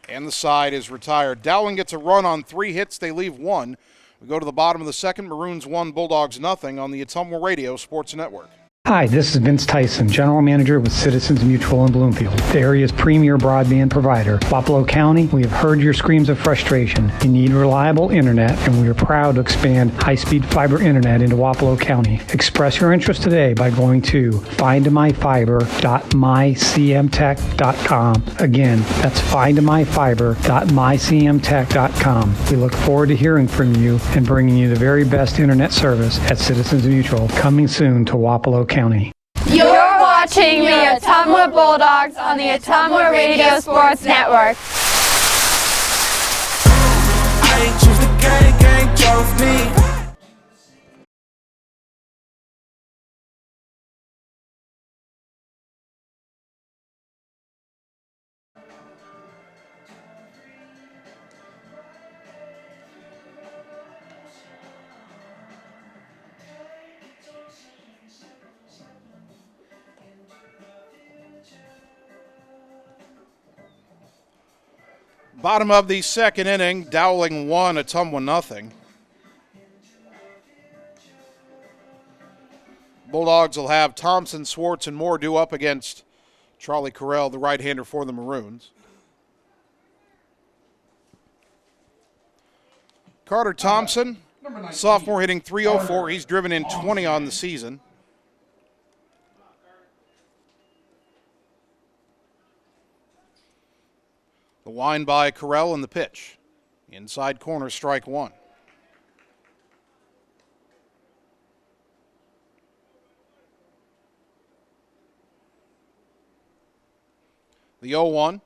and the side is retired. Dowling gets a run on 3 hits. They leave 1. We go to the bottom of the second. Maroons 1, Bulldogs nothing on the Ottumwa Radio Sports Network. Hi, this is Vince Tyson, General Manager with Citizens Mutual in Bloomfield, the area's premier broadband provider. Wapello County, we have heard your screams of frustration. You need reliable internet, and we are proud to expand high-speed fiber internet into Wapello County. Express your interest today by going to findmyfiber.mycmtech.com. Again, that's findmyfiber.mycmtech.com. We look forward to hearing from you and bringing you the very best internet service at Citizens Mutual, coming soon to Wapello County. You're watching the Ottumwa Bulldogs on the Ottumwa Radio Sports Network. I ain't choose the gang chose me. Bottom of the second inning, Dowling 1, Ottumwa nothing. Bulldogs will have Thompson, Swartz, and Moore due up against Charlie Carrell, the right-hander for the Maroons. Carter Thompson, sophomore, hitting .304. He's driven in 20 on the season. The wind by Carrell and the pitch. Inside corner, strike one. The 0-1.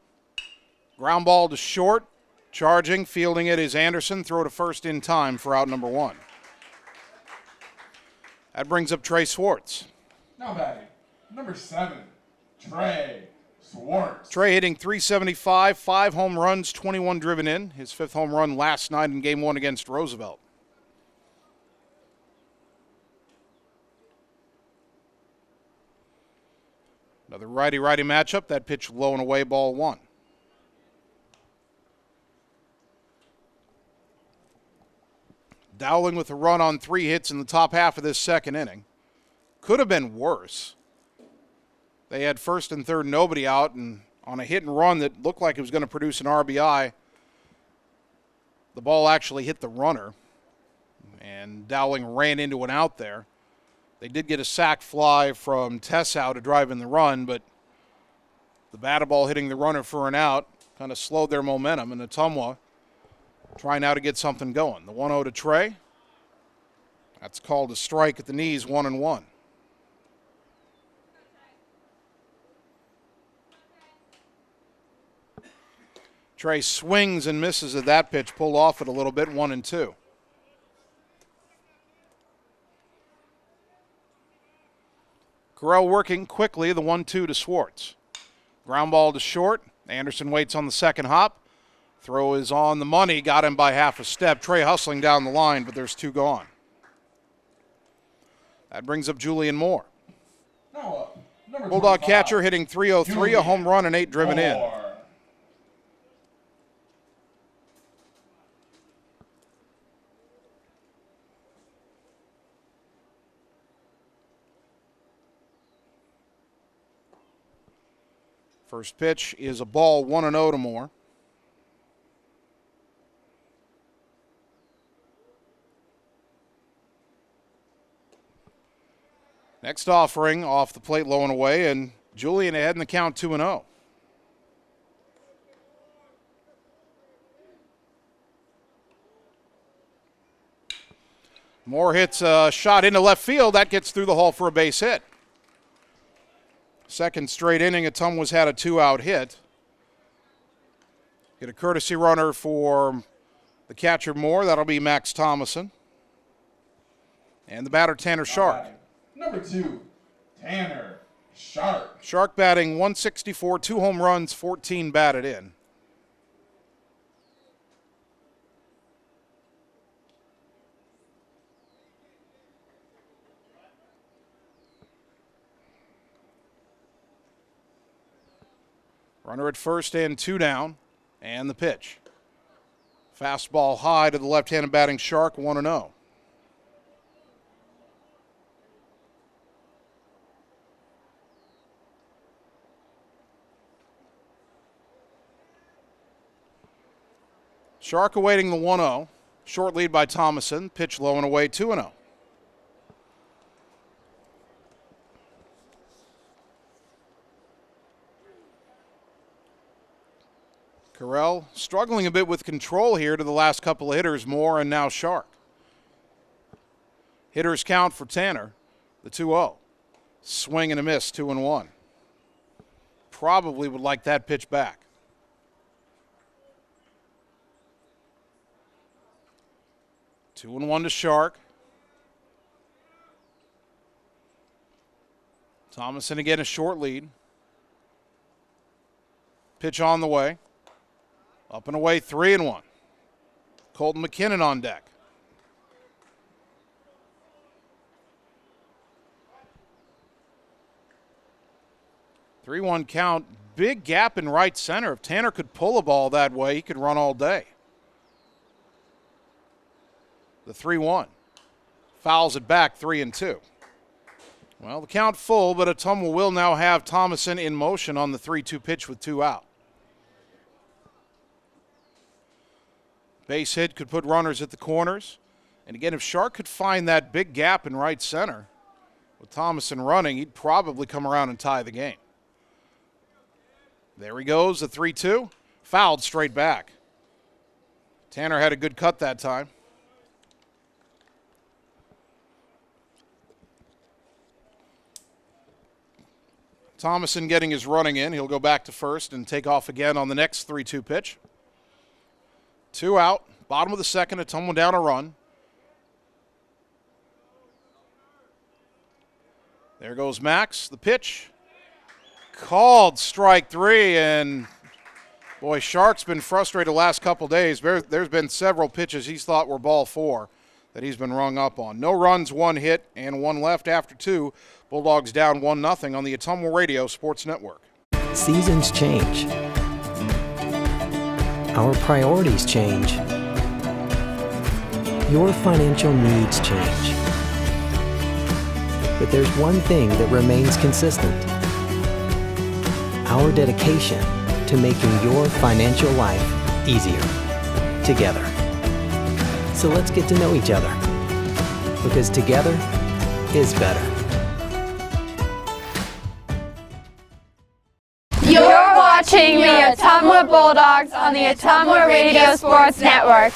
Ground ball to short. Charging, fielding it is Anderson. Throw to first in time for out number 1. That brings up Trey Swartz. Now batting, number 7, Trey Swartz. Trey hitting .375, 5 home runs, 21 driven in. His 5th home run last night in Game 1 against Roosevelt. Another righty-righty matchup. That pitch low and away, ball 1. Dowling with a run on 3 hits in the top half of this second inning. Could have been worse. They had first and third, nobody out, and on a hit and run that looked like it was going to produce an RBI, the ball actually hit the runner, and Dowling ran into an out there. They did get a sac fly from Tessau to drive in the run, but the batted ball hitting the runner for an out kind of slowed their momentum, and Ottumwa trying now to get something going. The 1-0 to Trey. That's called a strike at the knees, 1-1. Trey swings and misses at that pitch, pulled off it a little bit, 1-2. Carrell working quickly, the 1-2 to Swartz. Ground ball to short. Anderson waits on the second hop. Throw is on the money, got him by half a step. Trey hustling down the line, but there's 2 gone. That brings up Julian Moore. Bulldog catcher hitting .303, a home run and 8 driven in. First pitch is a ball, 1-0 to Moore. Next offering off the plate, low and away, and Julian ahead in the count, 2-0. Moore hits a shot into left field. That gets through the hall for a base hit. Second straight inning, Ottumwa's had a 2-out hit. Get a courtesy runner for the catcher Moore. That'll be Max Thomason. And the batter, Tanner Shark. Number 2, Tanner Shark. Shark batting 164, 2 home runs, 14 batted in. Runner at first and 2 down. And the pitch. Fastball high to the left-handed batting Shark, 1-0. Shark awaiting the 1-0. Short lead by Thomason. Pitch low and away, 2-0. Carrell struggling a bit with control here to the last couple of hitters, Moore and now Shark. Hitters count for Tanner, the 2-0. Swing and a miss, 2-1. Probably would like that pitch back. 2-1 to Shark. Thomason again a short lead. Pitch on the way. Up and away, 3-1. Colton McKinnon on deck. Three-one count. Big gap in right center. If Tanner could pull a ball that way, he could run all day. The 3-1. Fouls it back, 3-2. Well, the count full, but Ottumwa will now have Thomason in motion on the 3-2 pitch with 2 out. Base hit could put runners at the corners. And again, if Shark could find that big gap in right center, with Thomason running, he'd probably come around and tie the game. There he goes, the 3-2. Fouled straight back. Tanner had a good cut that time. Thomason getting his running in. He'll go back to first and take off again on the next 3-2 pitch. 2 out, bottom of the second, Ottumwa down a run. There goes Max, the pitch. Called strike 3, and boy, Shark's been frustrated the last couple days. There's been several pitches he's thought were ball 4 that he's been rung up on. No runs, 1 hit, and 1 left after 2. Bulldogs down 1-0 on the Ottumwa Radio Sports Network. Seasons change. Our priorities change. Your financial needs change. But there's one thing that remains consistent. Our dedication to making your financial life easier together. So let's get to know each other, because together is better. You're watching the Ottumwa Bulldogs on the Ottumwa Radio Sports Network.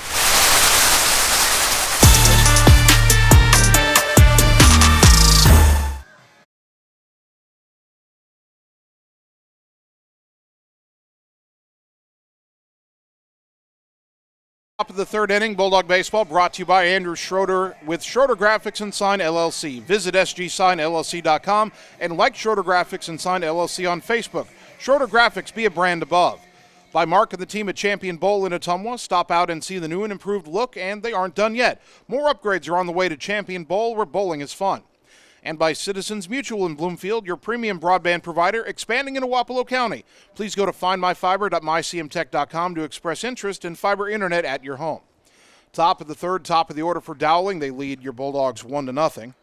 Top of the third inning, Bulldog Baseball brought to you by Andrew Schroeder with Schroeder Graphics and Sign LLC. Visit sgsignllc.com and like Schroeder Graphics and Sign LLC on Facebook. Schroeder Graphics, be a brand above. By Mark and the team at Champion Bowl in Ottumwa. Stop out and see the new and improved look, and they aren't done yet. More upgrades are on the way to Champion Bowl, where bowling is fun. And by Citizens Mutual in Bloomfield, your premium broadband provider, expanding into Wapello County. Please go to findmyfiber.mycmtech.com to express interest in fiber internet at your home. Top of the third, top of the order for Dowling. They lead your Bulldogs 1-0.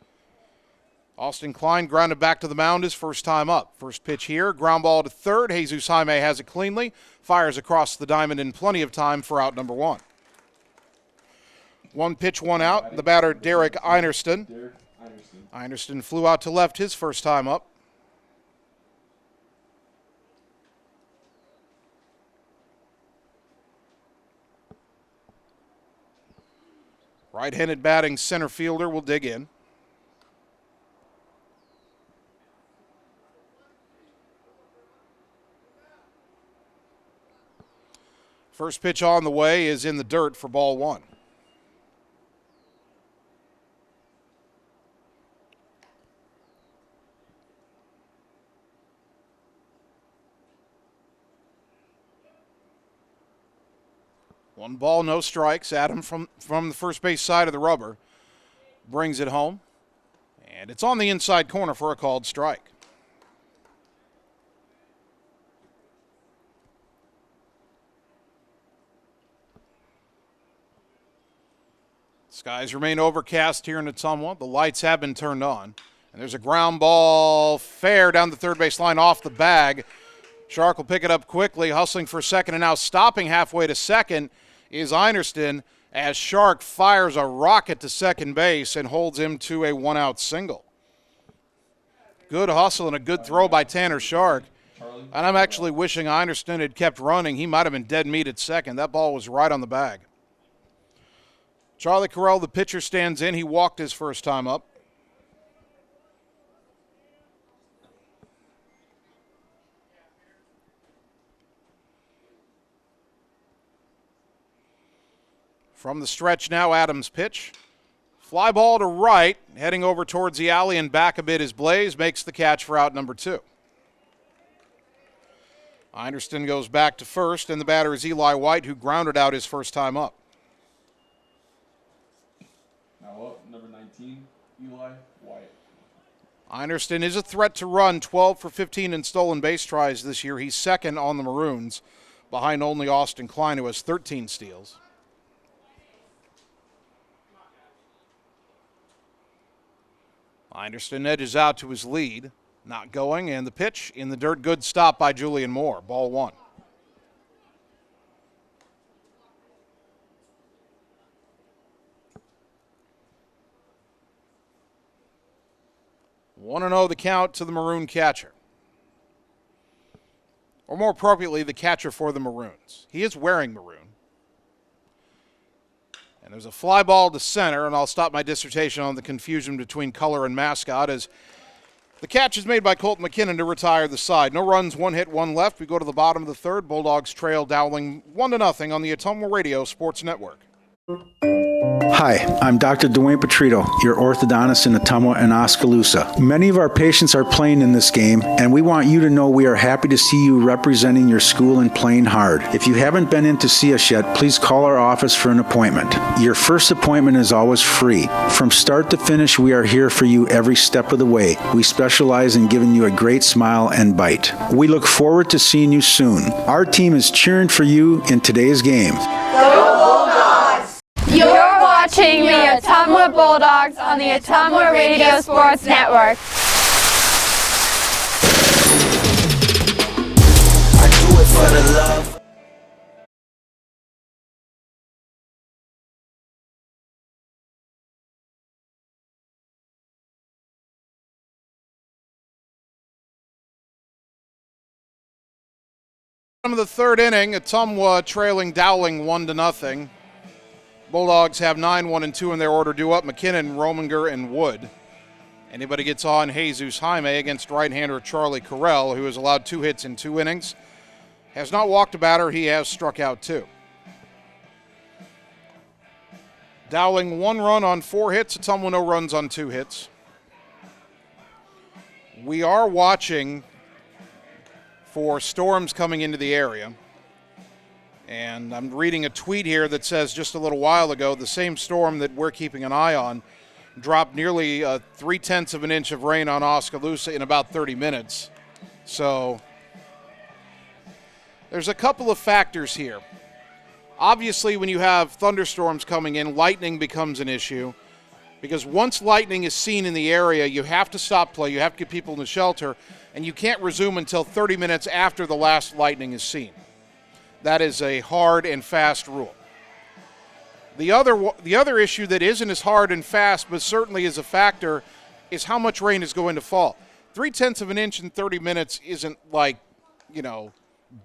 Austin Klein grounded back to the mound his first time up. First pitch here, ground ball to third. Jesus Jaime has it cleanly, fires across the diamond in plenty of time for out number 1. 1 pitch, 1 out. The batter, Derek Einerston. Einerston flew out to left his first time up. Right-handed batting center fielder will dig in. First pitch on the way is in the dirt for ball one. One ball, no strikes. Adam from the first base side of the rubber brings it home. And it's on the inside corner for a called strike. Skies remain overcast here in Ottumwa. The lights have been turned on. And there's a ground ball fair down the third base line off the bag. Shark will pick it up quickly, hustling for second, and now stopping halfway to second is Einerston as Shark fires a rocket to second base and holds him to a one-out single. Good hustle and a good throw by Tanner Shark. And I'm actually wishing Einerston had kept running. He might have been dead meat at second. That ball was right on the bag. Charlie Carrell, the pitcher, stands in. He walked his first time up. From the stretch now, Adams' pitch. Fly ball to right, heading over towards the alley and back a bit is Blaze, makes the catch for out number 2. Einerston goes back to first, and the batter is Eli Wyatt, who grounded out his first time up. Now up, number 19, Eli Wyatt. Einerston is a threat to run, 12 for 15 in stolen base tries this year. He's second on the Maroons, behind only Austin Klein, who has 13 steals. Einerston edges out to his lead. Not going, and the pitch in the dirt. Good stop by Julian Moore. Ball one. One and 0 the count to the Maroon catcher. Or more appropriately, the catcher for the Maroons. He is wearing maroon. And there's a fly ball to center, and I'll stop my dissertation on the confusion between color and mascot as the catch is made by Colton McKinnon to retire the side. No runs, 1 hit, 1 left. We go to the bottom of the third. Bulldogs trail Dowling 1-0 on the Ottumwa Radio Sports Network. Hi, I'm Dr. Dwayne Petrito, your orthodontist in Ottumwa and Oskaloosa. Many of our patients are playing in this game, and we want you to know we are happy to see you representing your school and playing hard. If you haven't been in to see us yet, please call our office for an appointment. Your first appointment is always free. From start to finish, we are here for you every step of the way. We specialize in giving you a great smile and bite. We look forward to seeing you soon. Our team is cheering for you in today's game. Go Bulldogs! You're watching the Ottumwa Bulldogs on the Ottumwa Radio Sports Network. I do it for the love. Bottom of the third inning, Ottumwa trailing Dowling 1-0. Bulldogs have 9, 1, and 2 in their order due up. McKinnon, Rominger, and Wood. Anybody gets on Jesus Jaime against right-hander Charlie Carrell, who has allowed 2 hits in 2 innings. Has not walked a batter. He has struck out 2. Dowling 1 run on 4 hits. Ottumwa no runs on 2 hits. We are watching for storms coming into the area. And I'm reading a tweet here that says just a little while ago, the same storm that we're keeping an eye on dropped nearly 0.3 of an inch of rain on Oskaloosa in about 30 minutes. So there's a couple of factors here. Obviously, when you have thunderstorms coming in, lightning becomes an issue. Because once lightning is seen in the area, you have to stop play, you have to get people in the shelter, and you can't resume until 30 minutes after the last lightning is seen. That is a hard and fast rule. The other issue that isn't as hard and fast, but certainly is a factor, is how much rain is going to fall. 0.3 of an inch in 30 minutes isn't like,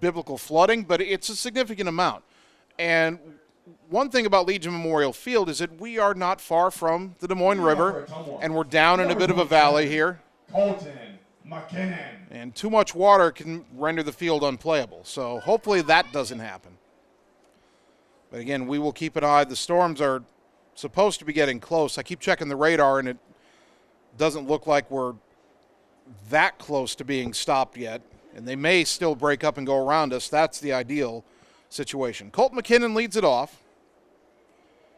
biblical flooding, but it's a significant amount. And one thing about Legion Memorial Field is that we are not far from the Des Moines River, and we're down in a bit of a valley here. Colton McKinnon. And too much water can render the field unplayable. So hopefully that doesn't happen. But again, we will keep an eye. The storms are supposed to be getting close. I keep checking the radar, and it doesn't look like we're that close to being stopped yet. And they may still break up and go around us. That's the ideal situation. Colt McKinnon leads it off,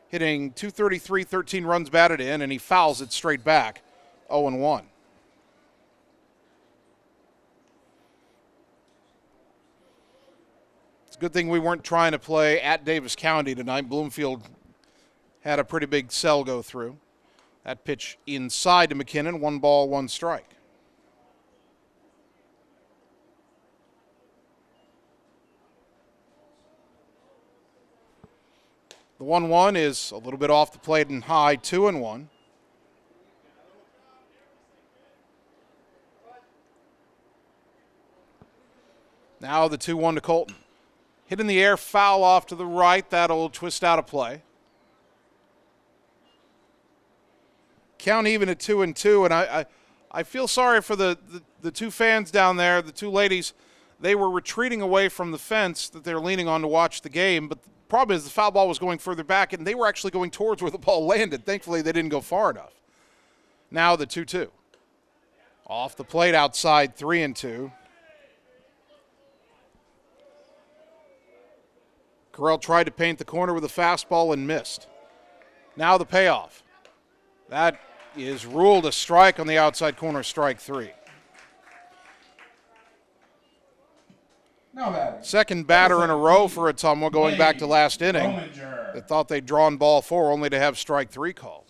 hitting .233, 13 runs batted in, and he fouls it straight back, 0-1. It's a good thing we weren't trying to play at Davis County tonight. Bloomfield had a pretty big sell go through. That pitch inside to McKinnon, 1 ball, 1 strike. The 1-1 is a little bit off the plate and high, 2-1. Now the 2-1 to Colton. Hit in the air, foul off to the right. That'll twist out of play. Count even at 2-2, and I feel sorry for the two fans down there, the two ladies. They were retreating away from the fence that they're leaning on to watch the game, but the problem is the foul ball was going further back, and they were actually going towards where the ball landed. Thankfully, they didn't go far enough. Now the 2-2. Off the plate outside, 3-2. Carrell tried to paint the corner with a fastball and missed. Now the payoff. That is ruled a strike on the outside corner, strike 3. Second batter in a row for Ottumwa going back to last inning. They thought they'd drawn ball 4 only to have strike 3 called.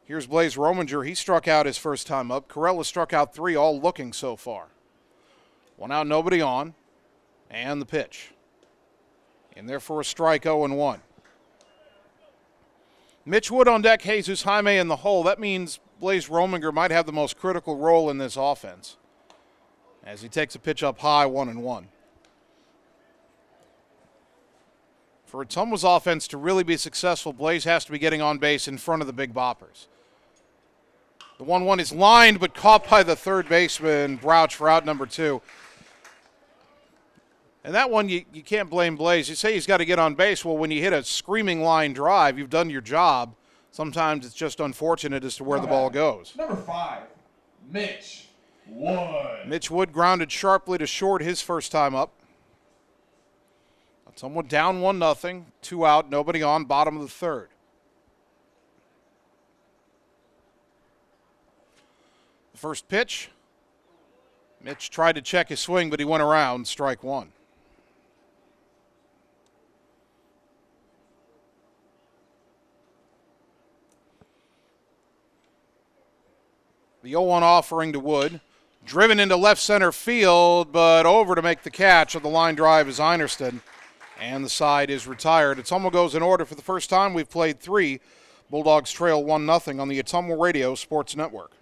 Here's Blaze Rominger. He struck out his first time up. Carrell has struck out 3, all looking so far. 1 out, nobody on. And the pitch. In there for a strike, 0-1. Mitch Wood on deck, Jesus Jaime in the hole. That means Blaze Rominger might have the most critical role in this offense as he takes a pitch up high, 1-1. For Ottumwa's offense to really be successful, Blaze has to be getting on base in front of the big boppers. The 1-1 is lined, but caught by the third baseman, Brouch, for out number 2. And that one, you can't blame Blaze. You say he's got to get on base. Well, when you hit a screaming line drive, you've done your job. Sometimes it's just unfortunate as to where the ball goes. Number 5, Mitch Wood. Mitch Wood grounded sharply to short his first time up. Ottumwa down 1-0, 2 out, nobody on, bottom of the third. The first pitch, Mitch tried to check his swing, but he went around, strike 1. The 0-1 offering to Wood. Driven into left center field, but over to make the catch of the line drive is Einerston. And the side is retired. Ottumwa goes in order for the first time. We've played 3. Bulldogs trail 1-0 on the Ottumwa Radio Sports Network.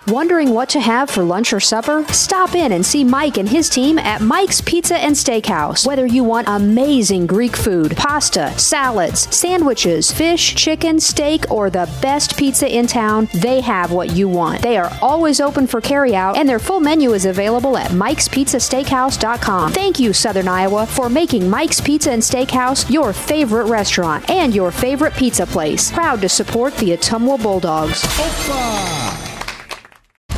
Wondering what to have for lunch or supper? Stop in and see Mike and his team at Mike's Pizza and Steakhouse. Whether you want amazing Greek food, pasta, salads, sandwiches, fish, chicken, steak, or the best pizza in town, they have what you want. They are always open for carryout, and their full menu is available at mikespizzasteakhouse.com. Thank you, Southern Iowa, for making Mike's Pizza and Steakhouse your favorite restaurant and your favorite pizza place. Proud to support the Ottumwa Bulldogs.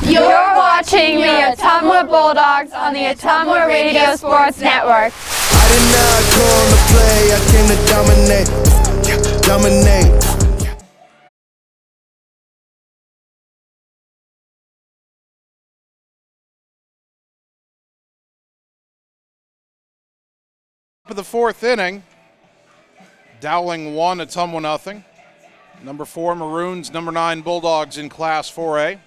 You're watching the Ottumwa Bulldogs on the Ottumwa Radio Sports Network. I did not come to play, I came to dominate. For the 4th inning, Dowling 1, Ottumwa 0. Number 4 Maroons, number 9 Bulldogs in Class 4A.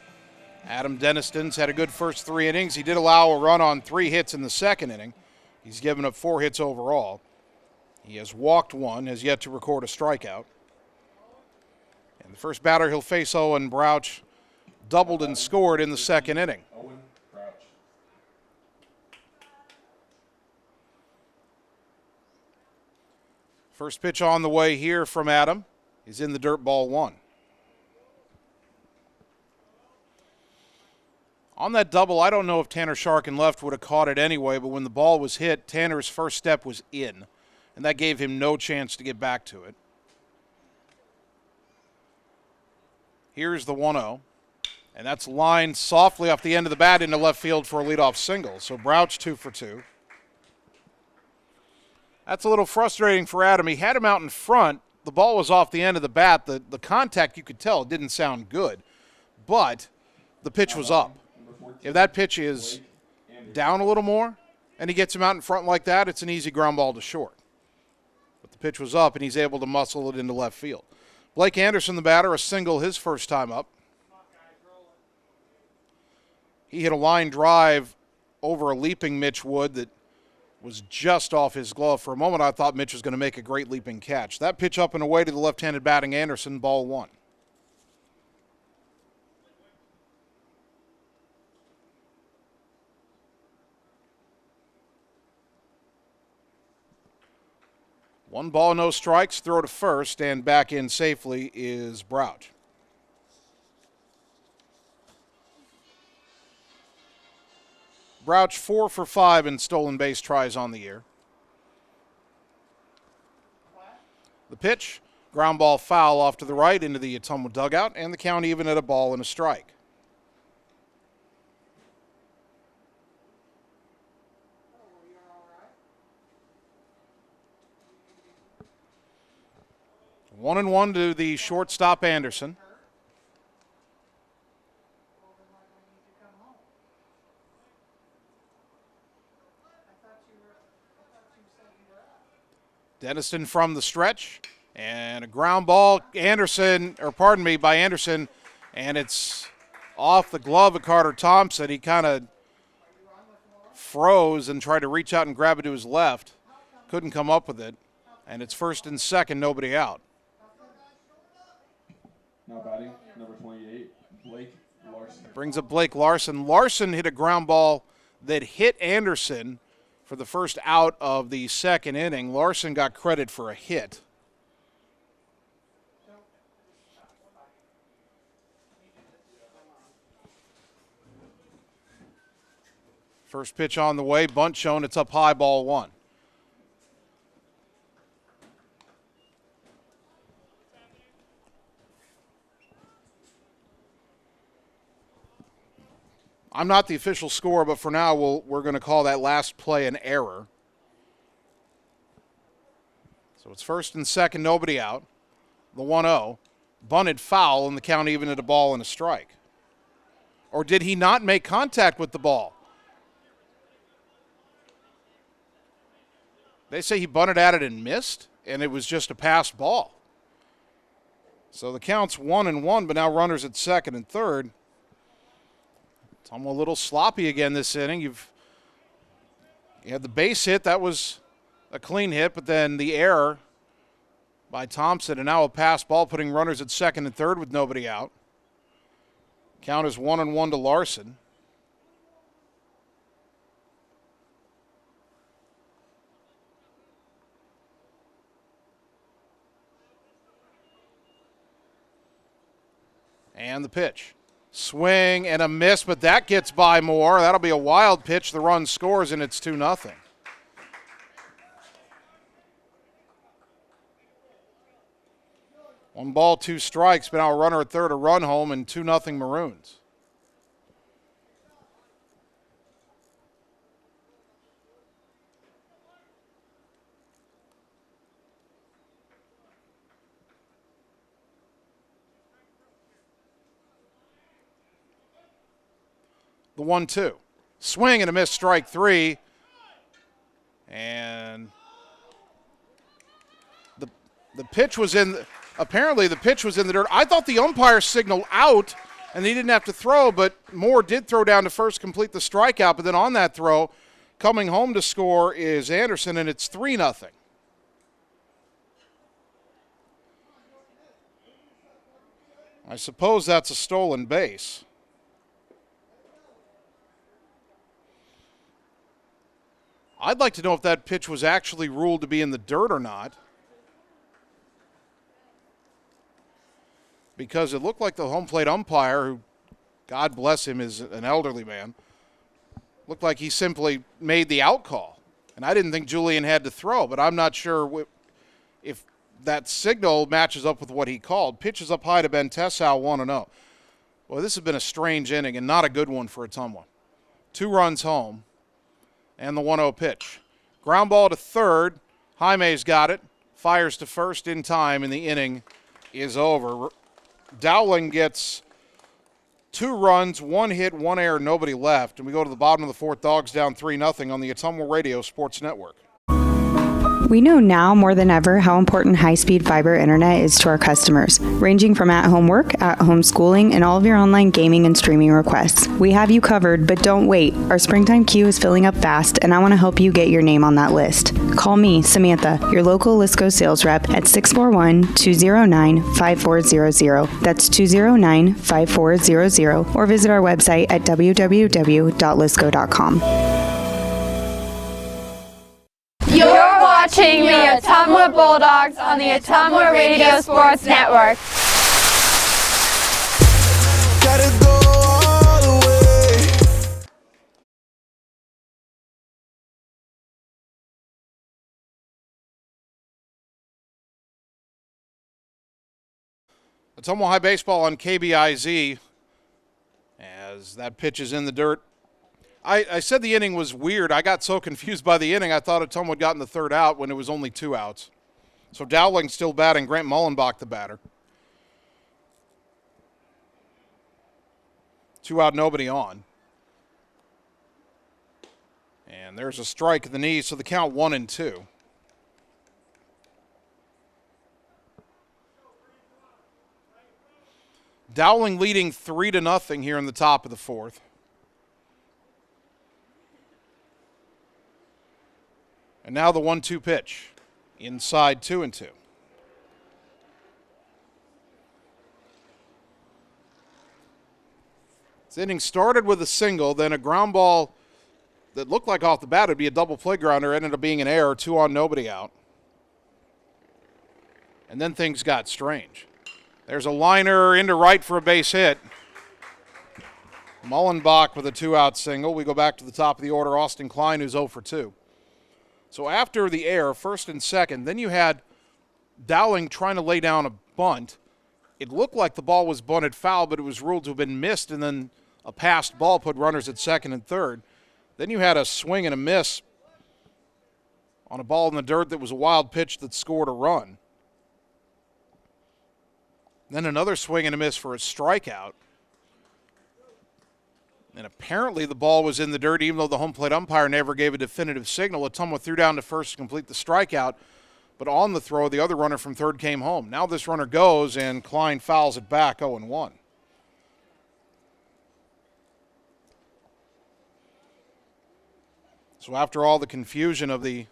Adam Deniston's had a good first 3 innings. He did allow a run on 3 hits in the second inning. He's given up 4 hits overall. He has walked 1, has yet to record a strikeout. And the first batter he'll face, Owen Brouch, doubled and scored in the second inning. First pitch on the way here from Adam. He's in the dirt, ball 1. On that double, I don't know if Tanner Sharkin left would have caught it anyway, but when the ball was hit, Tanner's first step was in. and that gave him no chance to get back to it. Here's the 1-0, and that's lined softly off the end of the bat into left field for a leadoff single. So Brouch 2 for 2. That's a little frustrating for Adam. He had him out in front. The ball was off the end of the bat. The contact, you could tell, didn't sound good, but the pitch was up. If that pitch is down a little more and he gets him out in front like that, it's an easy ground ball to short. But the pitch was up, and he's able to muscle it into left field. Blake Anderson, the batter, a single his first time up. He hit a line drive over a leaping Mitch Wood that was just off his glove. For a moment, I thought Mitch was going to make a great leaping catch. That pitch up and away to the left-handed batting Anderson, ball 1. One ball, no strikes, throw to first, and back in safely is Brouch. Brouch 4 for 5 in stolen base tries on the year. The pitch, ground ball foul off to the right into the Ottumwa dugout, and the count even at a ball and a strike. One and one to the shortstop Anderson. Denniston from the stretch, and a ground ball, by Anderson, and it's off the glove of Carter Thompson. He kind of froze and tried to reach out and grab it to his left. Couldn't come up with it, and it's first and second, nobody out. Now batting, number 28, Blake Larson. Brings up Blake Larson. Larson hit a ground ball that hit Anderson for the first out of the second inning. Larson got credit for a hit. First pitch on the way, bunt shown, it's up high, ball 1. I'm not the official scorer, but for now we're going to call that last play an error. So it's first and second, nobody out. The 1-0. Bunted foul, and the count even at a ball and a strike. Or did he not make contact with the ball? They say he bunted at it and missed, and it was just a passed ball. So the count's 1-1, but now runners at second and third. Ottumwa a little sloppy again this inning. You had the base hit. That was a clean hit, but then the error by Thompson, and now a pass ball putting runners at second and third with nobody out. Count is 1-1 to Larson. And the pitch. Swing and a miss, but that gets by Moore. That'll be a wild pitch. The run scores, and it's 2-0. One ball, 2 strikes, but now a runner at third, a run home, and 2-0 Maroons. The 1-2. Swing and a miss, strike 3. And the pitch was in, apparently the pitch was in the dirt. I thought the umpire signaled out and he didn't have to throw, but Moore did throw down to first, complete the strikeout. But then on that throw, coming home to score is Anderson, and it's 3-0. I suppose that's a stolen base. I'd like to know if that pitch was actually ruled to be in the dirt or not, because it looked like the home plate umpire, who, God bless him, is an elderly man, looked like he simply made the out call. And I didn't think Julian had to throw, but I'm not sure if that signal matches up with what he called. Pitches up high to Ben Tessau, 1-0. Well, this has been a strange inning and not a good one for Ottumwa. 2 runs home and the 1-0 pitch. Ground ball to third. Jaime's got it. Fires to first in time, and the inning is over. Dowling gets 2 runs, 1 hit, 1 error, nobody left. And we go to the bottom of the 4th, Dogs down 3-0 on the Ottumwa Radio Sports Network. We know now more than ever how important high-speed fiber internet is to our customers, ranging from at-home work, at-home schooling, and all of your online gaming and streaming requests. We have you covered, but don't wait. Our springtime queue is filling up fast, and I want to help you get your name on that list. Call me, Samantha, your local Lisco sales rep at 641-209-5400. That's 209-5400, or visit our website at www.lisco.com. You're watching the Ottumwa Bulldogs on the Ottumwa Radio Sports Network. Gotta go all the way. Ottumwa High Baseball on KBIZ as that pitch is in the dirt. I said the inning was weird. I got so confused by the inning, I thought Ottumwa had gotten the 3rd out when it was only 2 outs. So Dowling still batting, Grant Mullenbach the batter. 2 out, nobody on. And there's a strike at the knee, so the count 1-2. Dowling leading 3-0 here in the top of the 4th. And now the 1-2 pitch. Inside 2-2. This inning started with a single, then a ground ball that looked like off the bat would be a double play grounder, ended up being an error, 2 on, nobody out. And then things got strange. There's a liner into right for a base hit. Mullenbach with a 2-out single. We go back to the top of the order, Austin Klein, who's 0 for 2. So after the error, 1st and 2nd, then you had Dowling trying to lay down a bunt. It looked like the ball was bunted foul, but it was ruled to have been missed, and then a passed ball put runners at 2nd and 3rd. Then you had a swing and a miss on a ball in the dirt that was a wild pitch that scored a run. Then another swing and a miss for a strikeout. And apparently the ball was in the dirt, even though the home plate umpire never gave a definitive signal. Ottumwa threw down to first to complete the strikeout, but on the throw, the other runner from third came home. Now this runner goes, and Klein fouls it back, 0-1. So after all the confusion of the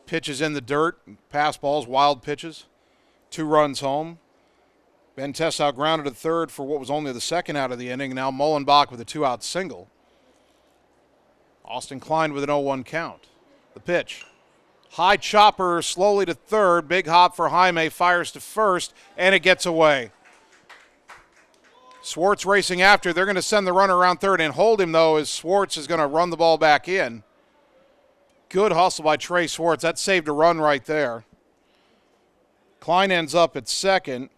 pitches in the dirt, pass balls, wild pitches, 2 runs home. Ben Tessau grounded at third for what was only the 2nd out of the inning. Now Mullenbach with a 2-out single. Austin Klein with an 0-1 count. The pitch. High chopper slowly to third. Big hop for Jaime. Fires to first, and it gets away. Swartz racing after. They're going to send the runner around third and hold him, though, as Swartz is going to run the ball back in. Good hustle by Trey Swartz. That saved a run right there. Klein ends up at second.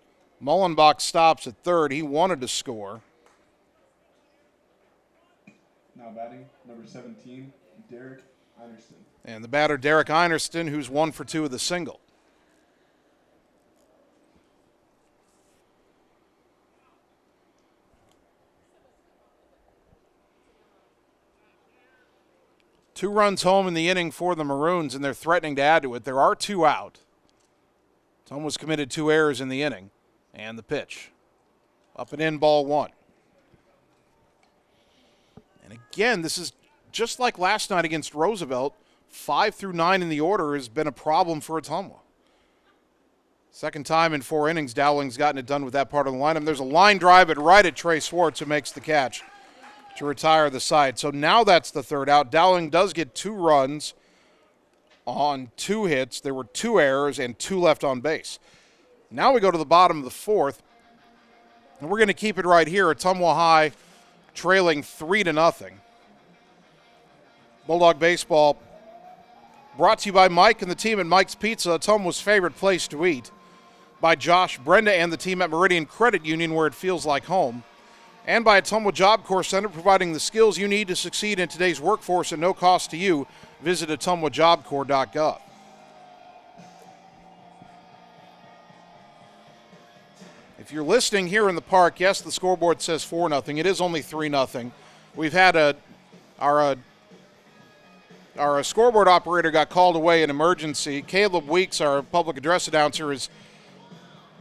Mullenbach stops at third. He wanted to score. Now batting, number 17, Derek Einerston. And the batter, Derek Einerston, who's 1 for 2 with a single. Two runs home in the inning for the Maroons, and they're threatening to add to it. There are 2 out. Ottumwa's committed 2 errors in the inning. And the pitch. Up and in, ball 1. And again, this is just like last night against Roosevelt. 5 through 9 in the order has been a problem for Ottumwa. Second time in 4 innings, Dowling's gotten it done with that part of the lineup. There's a line drive right at Trey Swartz, who makes the catch to retire the side. So now that's the 3rd out. Dowling does get 2 runs on 2 hits. There were 2 errors and 2 left on base. Now we go to the bottom of the 4th, and we're going to keep it right here. Ottumwa High trailing 3-0. Bulldog baseball Brought to you by Mike and the team at Mike's Pizza, Ottumwa's favorite place to eat. By Josh, Brenda, and the team at Meridian Credit Union, where it feels like home. And by Ottumwa Job Corps Center, providing the skills you need to succeed in today's workforce at no cost to you. Visit ottumwajobcorps.gov. If you're listening here in the park, yes, the scoreboard says 4-0. It is only 3-0. We've had our scoreboard operator got called away in emergency. Caleb Weeks, our public address announcer, is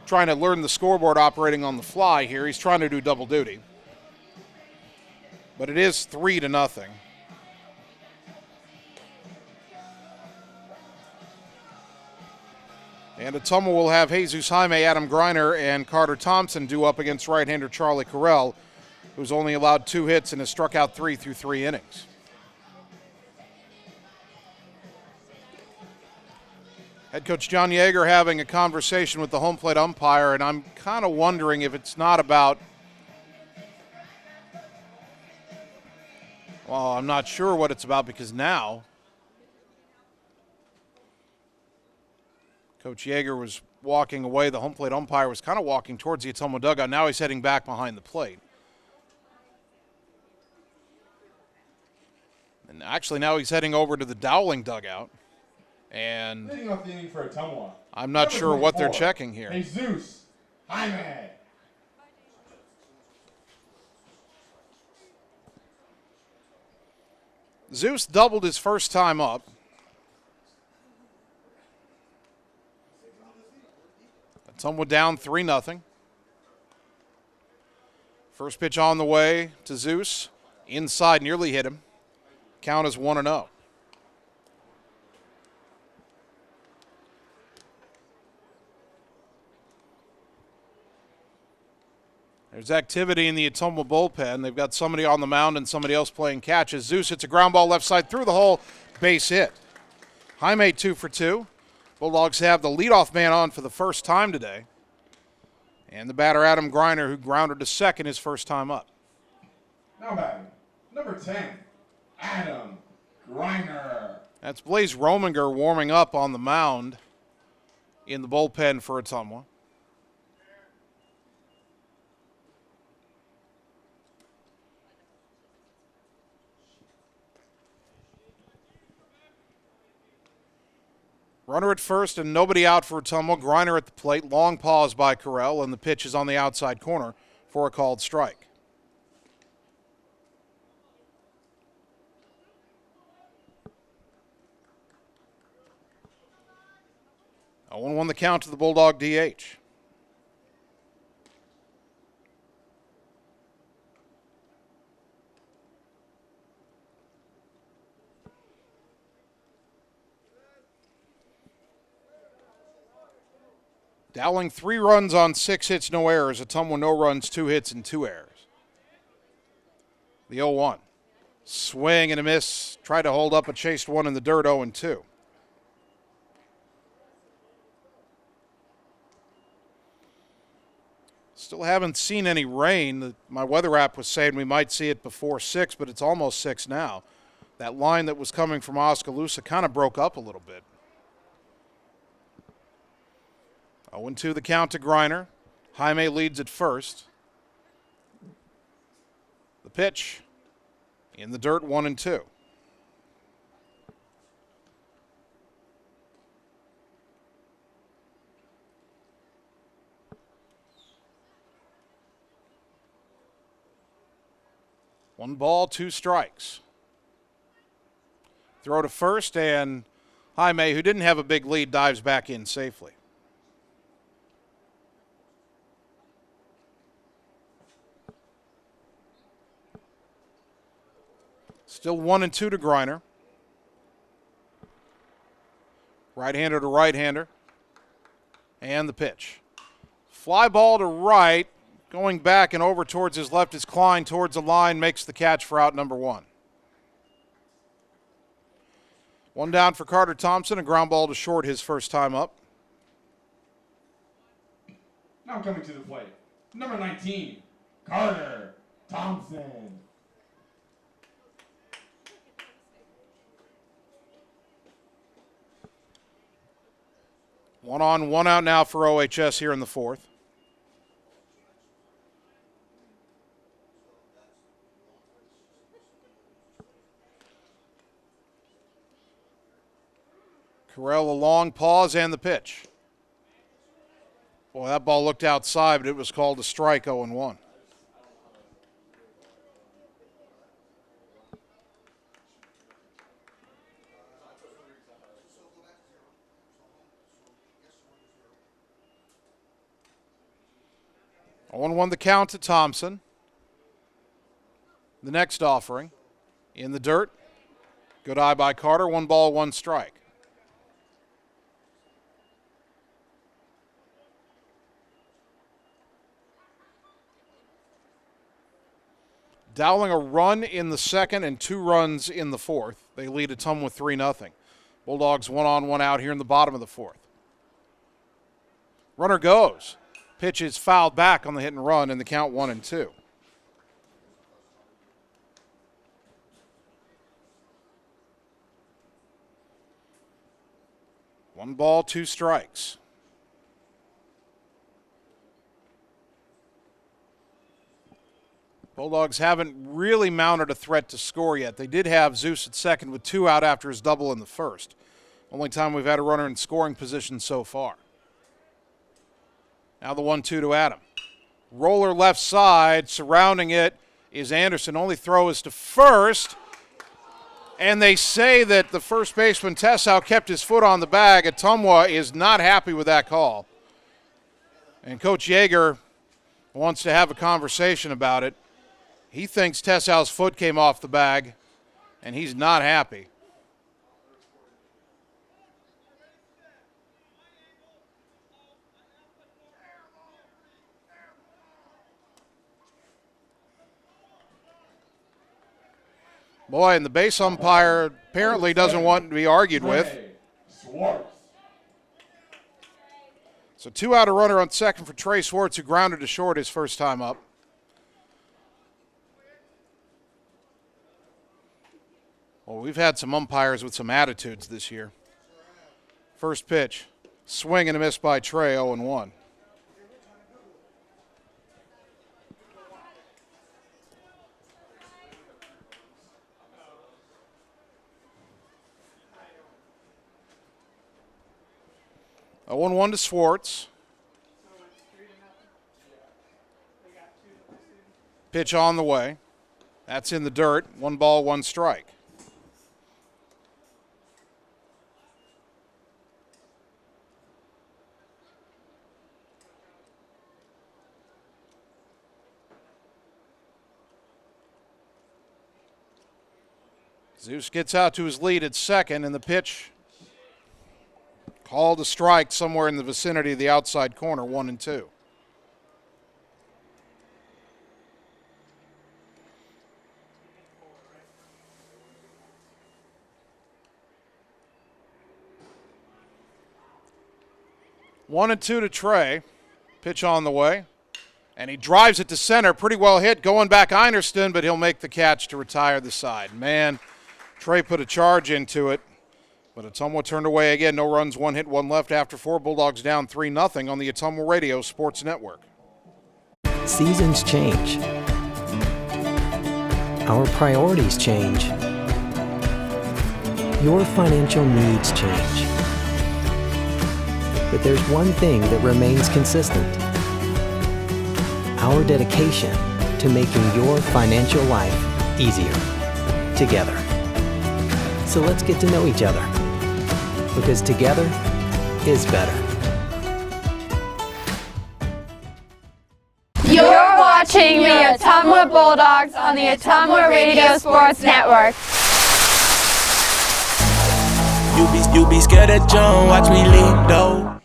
trying to learn the scoreboard operating on the fly here. He's trying to do double duty. But it is 3-0. And Ottumwa will have Jesus Jaime, Adam Greiner, and Carter Thompson due up against right-hander Charlie Carrell, who's only allowed 2 hits and has struck out 3 through 3 innings. Head coach John Yeager having a conversation with the home plate umpire, and I'm kind of wondering if it's not about, well, I'm not sure what it's about, because now Coach Yeager was walking away. The home plate umpire was kind of walking towards the Ottumwa dugout. Now he's heading back behind the plate. And actually now he's heading over to the Dowling dugout. And leading off the inning for Ottumwa, I'm not sure what they're checking here. Jesus Jaime. Zeus doubled his first time up. Ottumwa down 3-0. First pitch on the way to Zeus. Inside, nearly hit him. Count is 1-0. There's activity in the Ottumwa bullpen. They've got somebody on the mound and somebody else playing catches. Zeus hits a ground ball left side through the hole, base hit. Jaime 2 for 2. Bulldogs have the leadoff man on for the first time today. And the batter Adam Greiner, who grounded to second his first time up. Now batting, number 10, Adam Greiner. That's Blaze Rominger warming up on the mound in the bullpen for Ottumwa. Runner at first and nobody out for Ottumwa. Greiner at the plate. Long pause by Carrell, and the pitch is on the outside corner for a called strike. Oh, 1-1 the count to the Bulldog DH. Dowling 3 runs on 6 hits, no errors. Ottumwa no runs, 2 hits, and 2 errors. The 0-1. Swing and a miss. Tried to hold up a chased one in the dirt, 0-2. Still haven't seen any rain. My weather app was saying we might see it before 6, but it's almost 6 now. That line that was coming from Oskaloosa kind of broke up a little bit. 0-2 the count to Greiner. Jaime leads at first. The pitch in the dirt, 1-2. One ball, 2 strikes. Throw to first, and Jaime, who didn't have a big lead, dives back in safely. Still 1-2 to Greiner. Right-hander to right-hander. And the pitch. Fly ball to right. Going back and over towards his left is Klein towards the line. Makes the catch for out number 1. 1 down for Carter Thompson. A ground ball to short his first time up. Now coming to the plate, number 19, Carter Thompson. 1 on, 1 out now for OHS here in the fourth. Carrell, a long pause and the pitch. Boy, that ball looked outside, but it was called a strike, 0-1. On the count to Thompson. The next offering in the dirt. Good eye by Carter. 1 ball, 1 strike. Dowling a run in the second and 2 runs in the fourth. They lead Ottumwa 3-0. Bulldogs 1 on, 1 out here in the bottom of the fourth. Runner goes. Pitch is fouled back on the hit and run, and the count 1-2. One ball, 2 strikes. Bulldogs haven't really mounted a threat to score yet. They did have Zeus at second with 2 out after his double in the first. Only time we've had a runner in scoring position so far. Now the 1-2 to Adam. Roller left side, surrounding it is Anderson. Only throw is to first. And they say that the first baseman, Tessau, kept his foot on the bag. Ottumwa is not happy with that call. And Coach Yeager wants to have a conversation about it. He thinks Tessau's foot came off the bag, and he's not happy. Boy, and the base umpire apparently doesn't want to be argued with. So 2 out, a runner on second for Trey Swartz, who grounded to short his first time up. Well, we've had some umpires with some attitudes this year. First pitch, swing and a miss by Trey, 0-1. A 1-1 to Swartz. Pitch on the way. That's in the dirt. 1 ball, 1 strike. Zeus gets out to his lead at second, and the pitch called a strike somewhere in the vicinity of the outside corner, 1-2. One and two to Trey. Pitch on the way. And he drives it to center. Pretty well hit. Going back Einerston, but he'll make the catch to retire the side. Man, Trey put a charge into it. But Ottumwa turned away again. No runs, 1 hit, 1 left after 4. Bulldogs down 3-0 on the Ottumwa Radio Sports Network. Seasons change. Our priorities change. Your financial needs change. But there's one thing that remains consistent. Our dedication to making your financial life easier together. So let's get to know each other. Because together is better. You're watching the Ottumwa Bulldogs on the Ottumwa Radio Sports Network. You be scared at John, watch me lean though.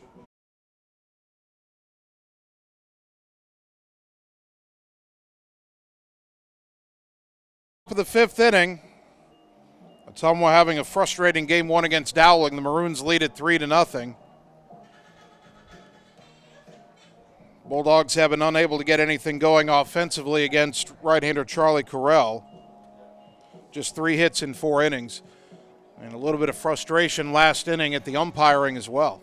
For the 5th inning, Ottumwa having a frustrating game 1 against Dowling. The Maroons lead at 3-0. Bulldogs have been unable to get anything going offensively against right-hander Charlie Carrell. Just 3 hits in 4 innings. And a little bit of frustration last inning at the umpiring as well.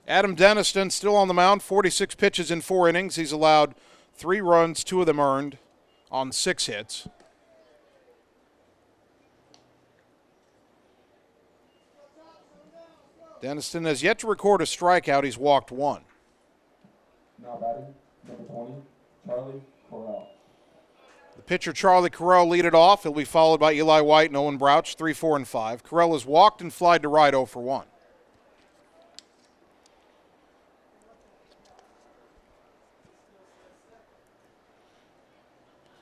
Adam Deniston still on the mound, 46 pitches in 4 innings. He's allowed 3 runs, 2 of them earned on 6 hits. Deniston has yet to record a strikeout. He's walked 1. Now batting, number 20, Charlie Carrell. The pitcher, Charlie Carrell, lead it off. He'll be followed by Eli Wyatt and Owen Brouch, 3, 4, and 5. Carrell has walked and flied to right 0 for 1.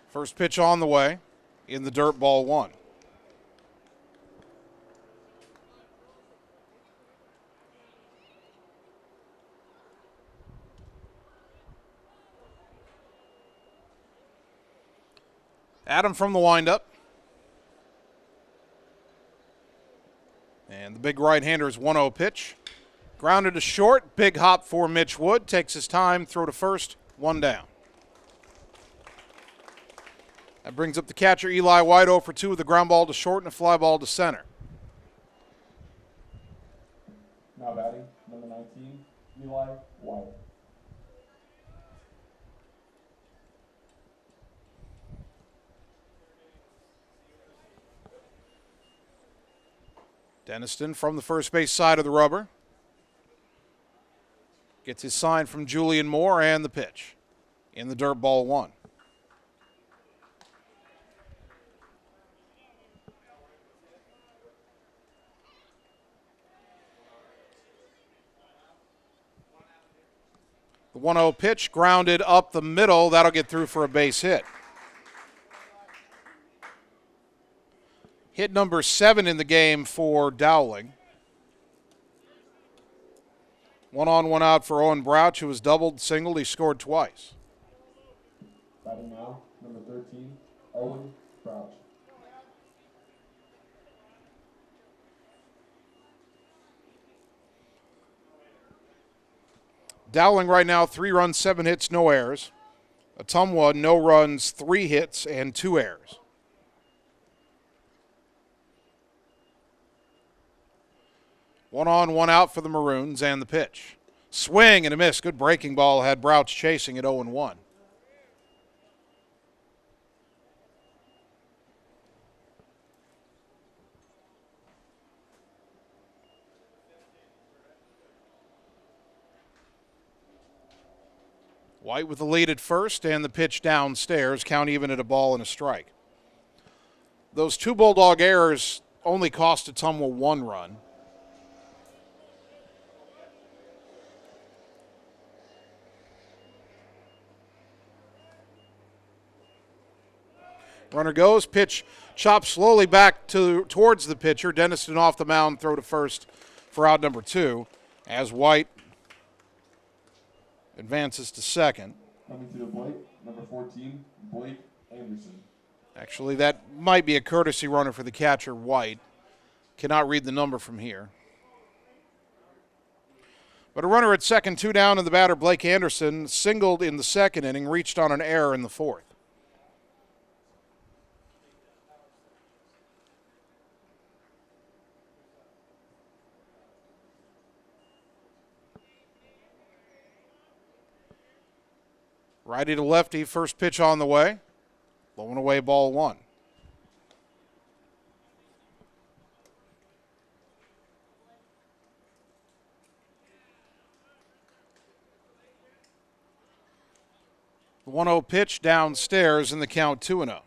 First pitch on the way in the dirt, ball 1. Adam from the windup. And the big right-hander is 1-0 pitch. Grounded to short. Big hop for Mitch Wood. Takes his time. Throw to first. 1 down. That brings up the catcher, Eli Wyatt, 0 for 2 with a ground ball to short and a fly ball to center. Now batting, number 19, Eli Wyatt. Deniston from the first base side of the rubber. Gets his sign from Julian Moore and the pitch. In the dirt, ball 1. The 1-0 pitch grounded up the middle. That'll get through for a base hit. Hit number 7 in the game for Dowling. 1 on, 1 out for Owen Brouch, who was doubled, singled. He scored twice. Batting now, number 13, Owen Brouch. Dowling right now, 3 runs, 7 hits, no errors. Ottumwa, no runs, 3 hits, and 2 errors. One on, 1 out for the Maroons, and the pitch. Swing and a miss. Good breaking ball. Had Brouch chasing at 0-1. White with the lead at first and the pitch downstairs. Count even at a ball and a strike. Those 2 Bulldog errors only cost Ottumwa 1 run. Runner goes, pitch chopped slowly back towards the pitcher. Deniston off the mound, throw to first for out number 2 as White advances to second. Coming to the plate, number 14, Blake Anderson. Actually, that might be a courtesy runner for the catcher, White. Cannot read the number from here. But a runner at second, 2 down, and the batter, Blake Anderson, singled in the second inning, reached on an error in the 4th. Righty to lefty, first pitch on the way. Low and away, ball 1. The 1-0 pitch downstairs in the count 2-0.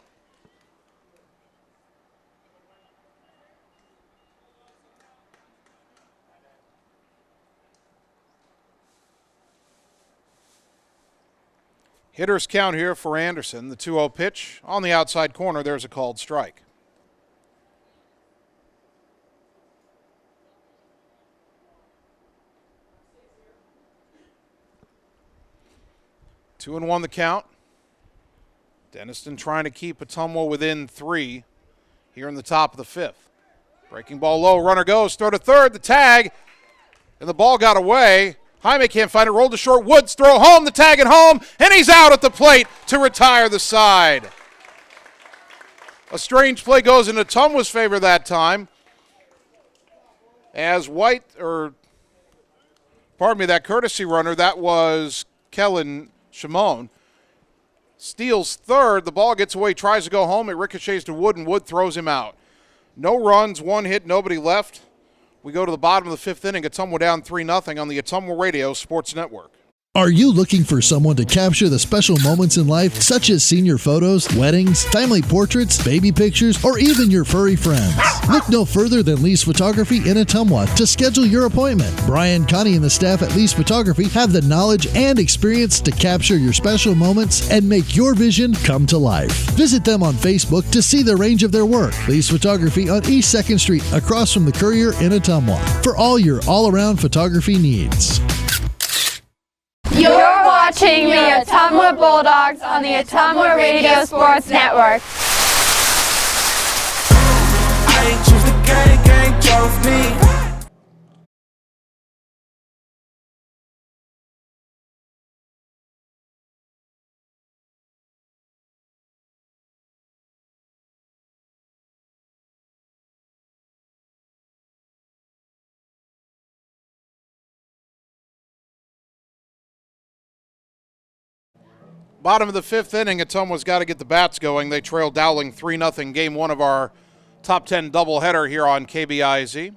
Hitter's count here for Anderson. The 2-0 pitch on the outside corner. There's a called strike. Two and 1 the count. Deniston trying to keep Ottumwa within 3 here in the top of the 5th. Breaking ball low. Runner goes. Throw to third. The tag. And the ball got away. Jaime can't find it. Rolled to short. Woods throw home. The tag at home. And he's out at the plate to retire the side. A strange play goes in Ottumwa's favor that time. As Pardon me, that courtesy runner, that was Kellen Shimon. Steals third. The ball gets away, tries to go home. It ricochets to Wood, and Wood throws him out. No runs, one hit, nobody left. We go to the bottom of the fifth inning. Ottumwa down 3-0 on the Ottumwa Radio Sports Network. Are you looking for someone to capture the special moments in life, such as senior photos, weddings, family portraits, baby pictures, or even your furry friends? Look no further than Lee's Photography in Ottumwa to schedule your appointment. Brian, Connie, and the staff at Lee's Photography have the knowledge and experience to capture your special moments and make your vision come to life. Visit them on Facebook to see the range of their work. Lee's Photography on East 2nd Street, across from the Courier in Ottumwa, for all your all-around photography needs. You're watching the Ottumwa Bulldogs on the Ottumwa Radio Sports Network. I ain't choose the gang chose me. Bottom of the fifth inning, Ottumwa's got to get the bats going. They trail Dowling 3-0, game one of our top 10 doubleheader here on KBIZ.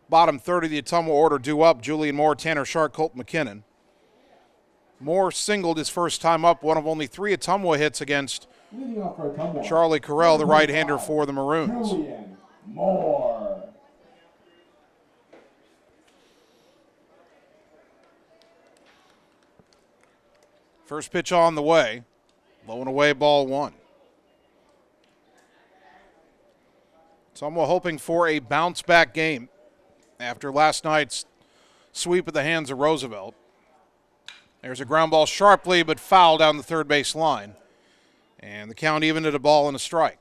Bottom third of the Ottumwa order due up: Julian Moore, Tanner Shark, Colt McKinnon. Moore singled his first time up, one of only 3 Ottumwa hits against Charlie Carrell, the right-hander for the Maroons. Julian Moore. First pitch on the way. Low and away, ball one. Ottumwa hoping for a bounce-back game after last night's sweep at the hands of Roosevelt. There's a ground ball sharply but foul down the third base line. And the count even at a ball and a strike.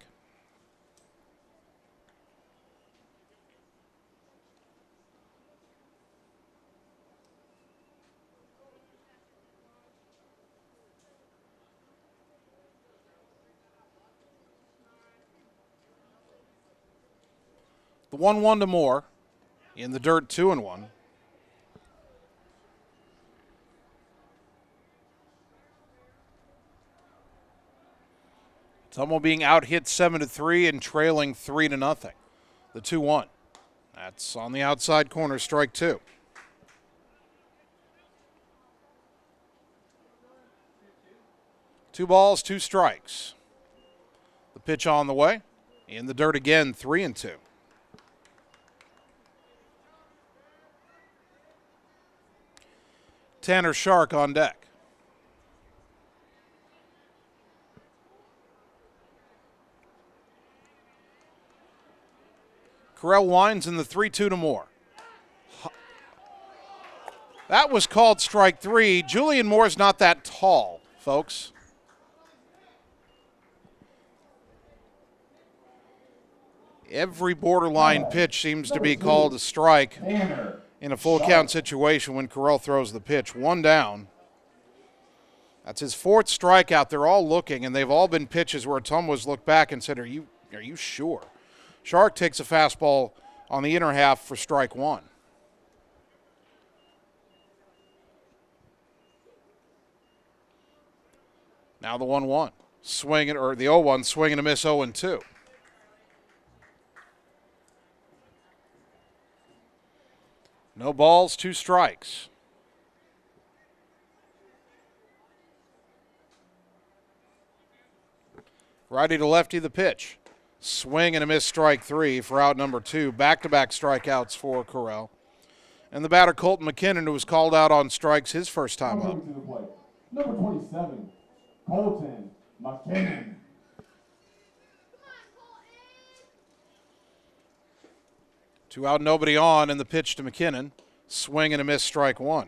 The 1-1 to Moore. In the dirt, 2-1. Ottumwa being out hit 7-3 and trailing 3-0. The 2-1. That's on the outside corner, strike 2. Two balls, 2 strikes. The pitch on the way. In the dirt again, 3-2. Tanner Shark on deck. Carrell winds in the 3-2 to Moore. That was called strike 3. Julian Moore's not that tall, folks. Every borderline pitch seems to be called a strike in a full count situation when Carrell throws the pitch. One down. That's his 4th strikeout. They're all looking, and they've all been pitches where Ottumwa's looked back and said, are you sure? Shark takes a fastball on the inner half for strike 1. Now the 1-1. Swinging, or the 0-1, swing and a miss, 0-2. No balls, 2 strikes. Righty to lefty, the pitch. Swing and a miss, strike 3 for out number 2. Back-to-back strikeouts for Carrell. And the batter, Colt McKinnon, who was called out on strikes his first time up. Number 27, Colton McKinnon. Two out, nobody on, and the pitch to McKinnon. Swing and a miss, strike 1.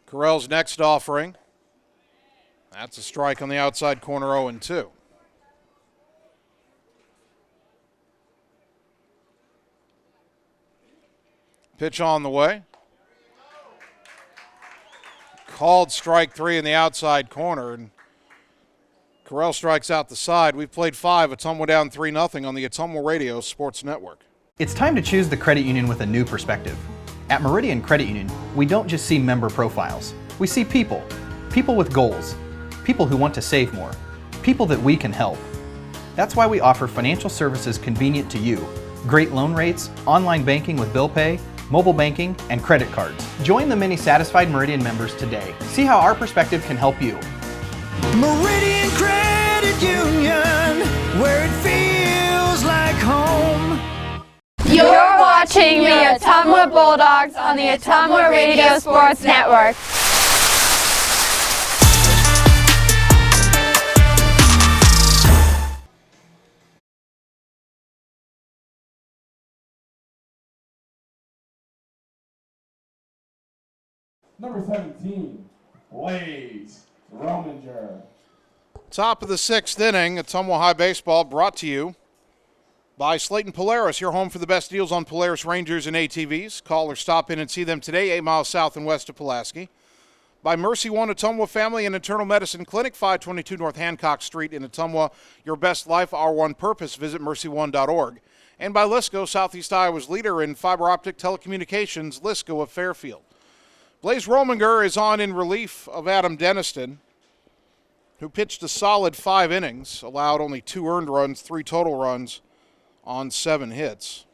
Carrell's next offering. That's a strike on the outside corner, 0-2. Pitch on the way. Called strike 3 in the outside corner. And Carrell strikes out the side. We've played 5. Ottumwa down 3-0 on the Ottumwa Radio Sports Network. It's time to choose the credit union with a new perspective. At Meridian Credit Union, we don't just see member profiles. We see people. People with goals. People who want to save more. People that we can help. That's why we offer financial services convenient to you. Great loan rates, online banking with bill pay, mobile banking, and credit cards. Join the many satisfied Meridian members today. See how our perspective can help you. Meridian Credit Union, where it feels like home. You're watching the Ottumwa Bulldogs on the Ottumwa Radio Sports Network. Number 17, Blaze Rominger. Top of the 6th inning, Ottumwa High Baseball brought to you by Slayton Polaris, your home for the best deals on Polaris Rangers and ATVs. Call or stop in and see them today, 8 miles south and west of Pulaski. By Mercy One Ottumwa Family and Internal Medicine Clinic, 522 North Hancock Street in Ottumwa. Your best life, our one purpose. Visit mercyone.org. And by Lisco, Southeast Iowa's leader in fiber optic telecommunications, Lisco of Fairfield. Blaze Rominger is on in relief of Adam Deniston, who pitched a solid 5 innings, allowed only 2 earned runs, 3 total runs on 7 hits.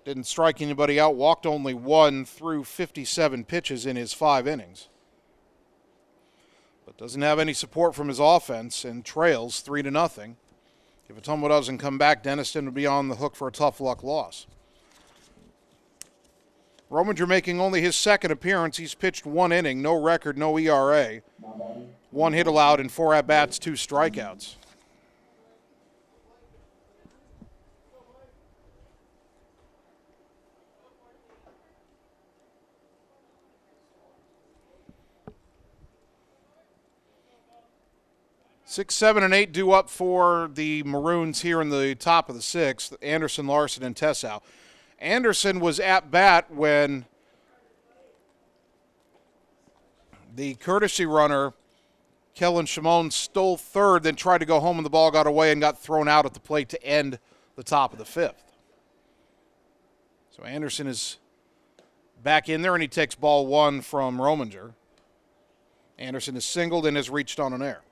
Didn't strike anybody out, walked only 1 through 57 pitches in his 5 innings. But doesn't have any support from his offense and trails 3-0. If Ottumwa doesn't come back, Deniston would be on the hook for a tough luck loss. Rominger making only his 2nd appearance. He's pitched 1 inning, no record, no ERA. 1 hit allowed in 4 at-bats, 2 strikeouts. Six, 7, and 8 due up for the Maroons here in the top of the 6th. Anderson, Larson, and Tessau. Anderson was at bat when the courtesy runner, Kellen Shimon, stole 3rd, then tried to go home and the ball got away and got thrown out at the plate to end the top of the 5th. So Anderson is back in there and he takes ball 1 from Rominger. Anderson is singled and has reached on an error.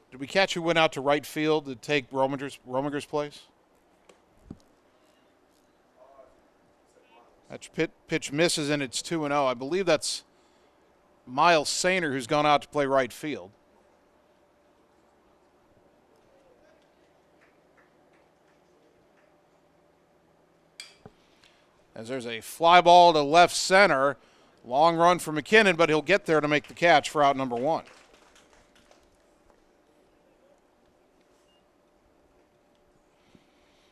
Did we catch who went out to right field to take Rominger's place? That pitch misses, and it's 2-0. I believe that's Miles Sainer who's gone out to play right field. As there's a fly ball to left center. Long run for McKinnon, but he'll get there to make the catch for out number 1.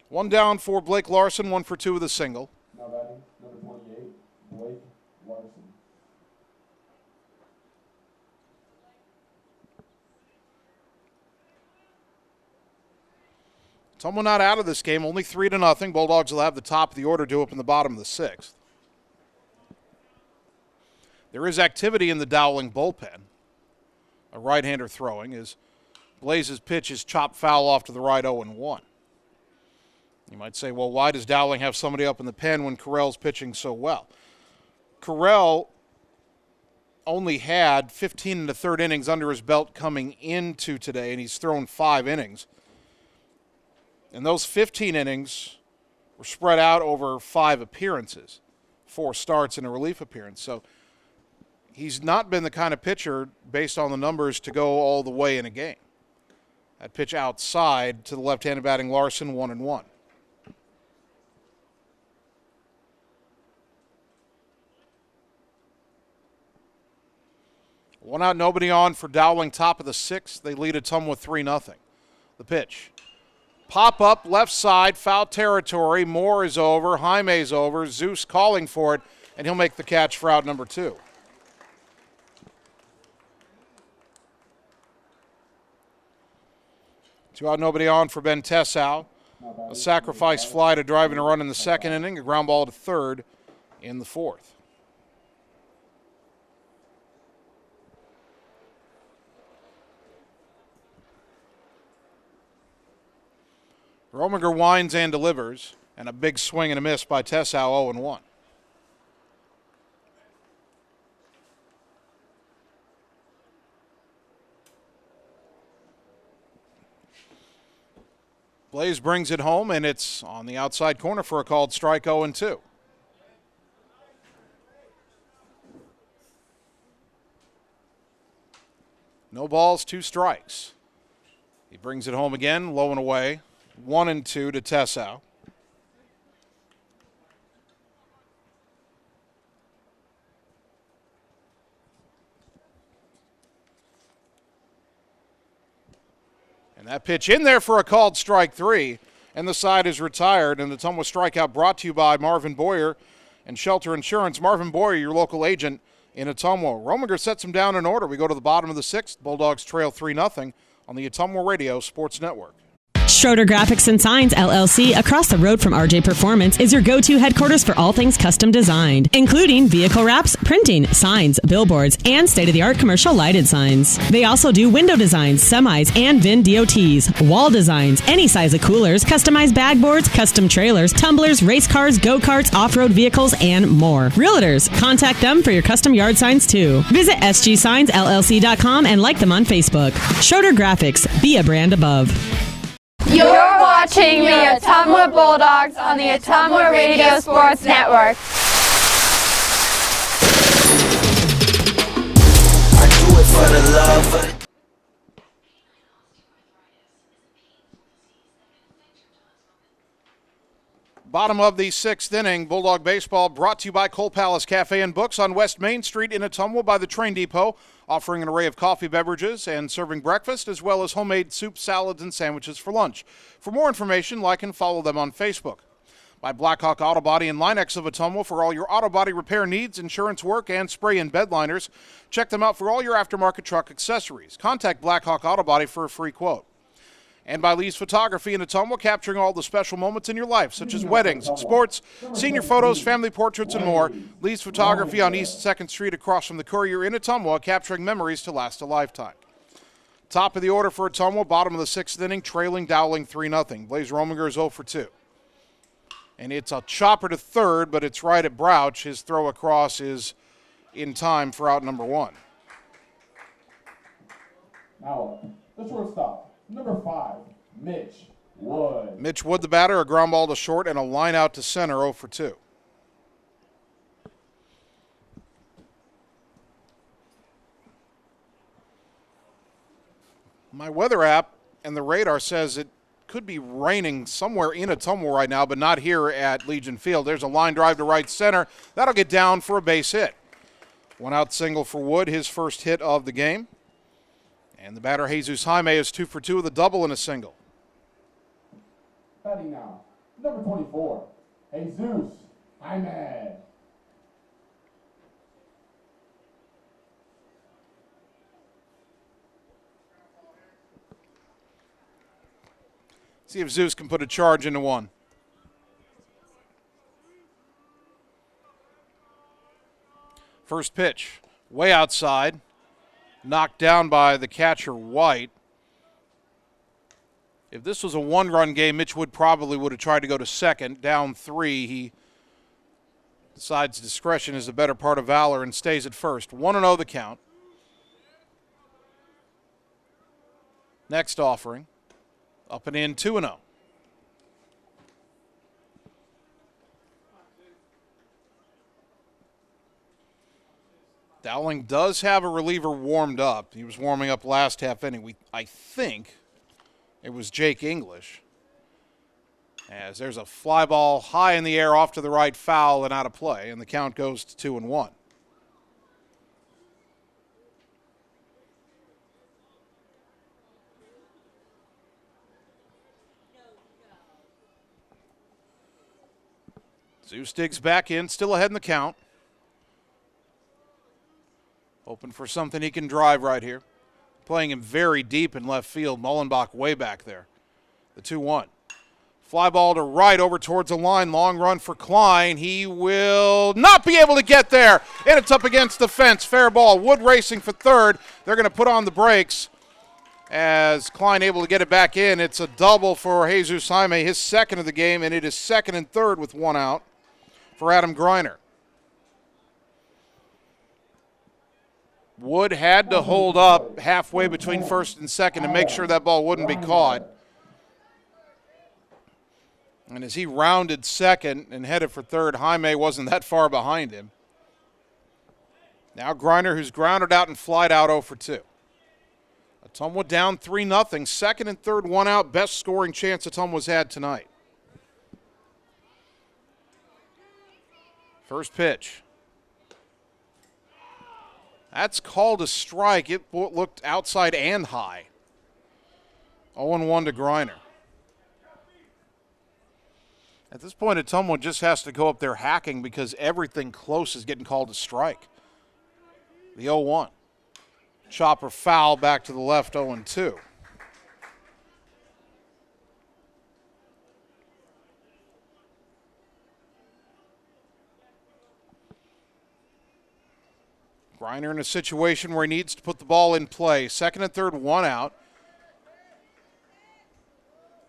One down for Blake Larson, 1 for 2 with a single. Now batting, number 28, Blake Larson. Someone not out of this game, only 3-0. Bulldogs will have the top of the order due up in the bottom of the 6th. There is activity in the Dowling bullpen. A right-hander throwing as Blaze's pitch is chopped foul off to the right, 0-1. You might say, well, why does Dowling have somebody up in the pen when Carrell's pitching so well? Carrell only had 15 1/3 innings under his belt coming into today, and he's thrown 5 innings. And those 15 innings were spread out over 5 appearances, 4 starts and a relief appearance. So he's not been the kind of pitcher, based on the numbers, to go all the way in a game. That pitch outside to the left-handed batting Larson, 1-1. One out, nobody on for Dowling, top of the 6th. They lead Ottumwa 3-0. The pitch. Pop up, left side, foul territory. Moore is over, Jaime's over. Zeus calling for it, and he'll make the catch for out number 2. Two out, nobody on for Ben Tessau. A sacrifice fly to drive in a run in the 2nd inning. A ground ball to 3rd in the 4th. Rominger winds and delivers, and a big swing and a miss by Tessau, 0-1. Blaze brings it home, and it's on the outside corner for a called strike, 0-2. No balls, 2 strikes. He brings it home again, low and away. 1-2 to Tessau. And that pitch in there for a called strike 3, and the side is retired. And the Ottumwa strikeout brought to you by Marvin Boyer and Shelter Insurance. Marvin Boyer, your local agent in Ottumwa. Rominger sets him down in order. We go to the bottom of the 6th. Bulldogs trail 3-0 on the Ottumwa Radio Sports Network. Schroeder Graphics and Signs, LLC, across the road from RJ Performance, is your go-to headquarters for all things custom designed, including vehicle wraps, printing, signs, billboards, and state-of-the-art commercial lighted signs. They also do window designs, semis, and VIN DOTs, wall designs, any size of coolers, customized bag boards, custom trailers, tumblers, race cars, go-karts, off-road vehicles, and more. Realtors, contact them for your custom yard signs, too. Visit sgsignsllc.com and like them on Facebook. Schroeder Graphics, be a brand above. You're watching the Ottumwa Bulldogs on the Ottumwa Radio Sports Network. I do it for the love. Bottom of the 6th inning, Bulldog Baseball brought to you by Cole Palace Cafe and Books on West Main Street in Ottumwa by the Train Depot, offering an array of coffee beverages and serving breakfast as well as homemade soup, salads, and sandwiches for lunch. For more information, like and follow them on Facebook. By Blackhawk Auto Body and Linex of Ottumwa for all your auto body repair needs, insurance work, and spray and bed liners. Check them out for all your aftermarket truck accessories. Contact Blackhawk Auto Body for a free quote. And by Lee's Photography in Ottumwa, capturing all the special moments in your life, such as weddings, sports, senior photos, family portraits, and more. Lee's Photography on East 2nd Street across from the Courier in Ottumwa, capturing memories to last a lifetime. Top of the order for Ottumwa, bottom of the 6th inning, trailing Dowling 3-0. Blaze Rominger is 0-2. And it's a chopper to third, but it's right at Brouch. His throw across is in time for out number 1. Now, the shortstop. Number 5, Mitch Wood. Mitch Wood, the batter, a ground ball to short and a line out to center, 0-2. My weather app and the radar says it could be raining somewhere in Ottumwa right now, but not here at Legion Field. There's a line drive to right center. That'll get down for a base hit. 1 out single for Wood, his first hit of the game. And the batter, Jesus Jaime, is 2 for 2 with a double and a single. Batting now, number 24, Jesus Jaime. See if Zeus can put a charge into 1. First pitch, way outside. Knocked down by the catcher, White. If this was a 1-run game, Mitch Wood probably would have tried to go to second. Down 3, he decides discretion is the better part of valor and stays at first. 1-0 the count. Next offering, up and in, 2-0. Dowling does have a reliever warmed up. He was warming up last half inning. I think it was Jake English. As there's a fly ball high in the air off to the right, foul and out of play, and the count goes to 2-1. Zeus digs back in, still ahead in the count. Hoping for something he can drive right here. Playing him very deep in left field. Mullenbach way back there. The 2-1. Fly ball to right over towards the line. Long run for Klein. He will not be able to get there. And it's up against the fence. Fair ball. Wood racing for third. They're going to put on the brakes. as Klein able to get it back in. It's a double for Jesus Jaime, his second of the game, and it is second and third with one out for Adam Greiner. Wood had to hold up halfway between first and second to make sure that ball wouldn't be caught. And as he rounded second and headed for third, Jaime wasn't that far behind him. Now Greiner, who's grounded out and flied out 0 for 2. Ottumwa down 3-0. Second and third, one out. Best scoring chance Ottumwa's had tonight. First pitch. That's called a strike. It looked outside and high. 0-1 to Greiner. At this point, Ottumwa just has to go up there hacking because everything close is getting called a strike. The 0-1. Chopper foul back to the left, 0-2. Greiner in a situation where he needs to put the ball in play. Second and third, one out.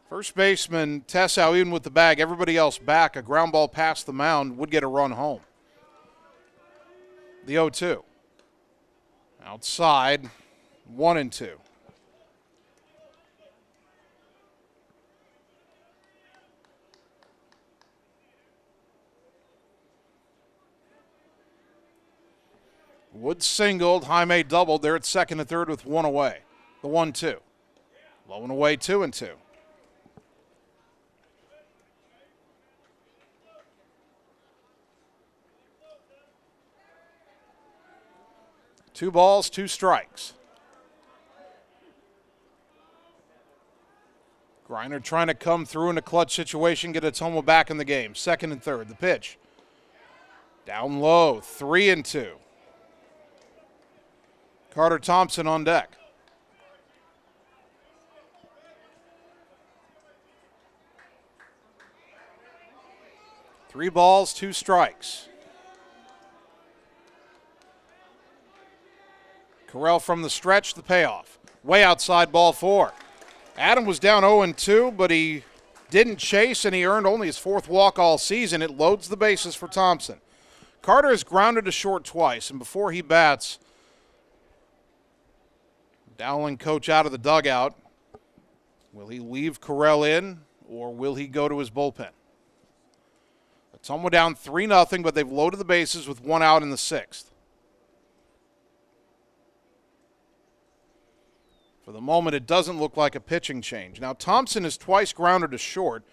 First baseman Tessau, even with the bag, everybody else back. A ground ball past the mound would get a run home. The 0-2. Outside, 1-2. Wood singled, Jaime doubled. They're at second and third with one away. The 1-2. Low and away, 2-2. Two balls, two strikes. Greiner trying to come through in a clutch situation, get Ottumwa back in the game. Second and third, the pitch. Down low, 3-2. Carter Thompson on deck. Three balls, two strikes. Carrell from the stretch, the payoff. Way outside, ball 4. Adam was down 0-2, but he didn't chase, and he earned only his fourth walk all season. It loads the bases for Thompson. Carter has grounded to short twice, and before he bats, Dowling coach out of the dugout. Will he leave Carrell in, or will he go to his bullpen? Ottumwa down 3-0, but they've loaded the bases with one out in the sixth. For the moment, it doesn't look like a pitching change. Now, Thompson is twice grounded to short.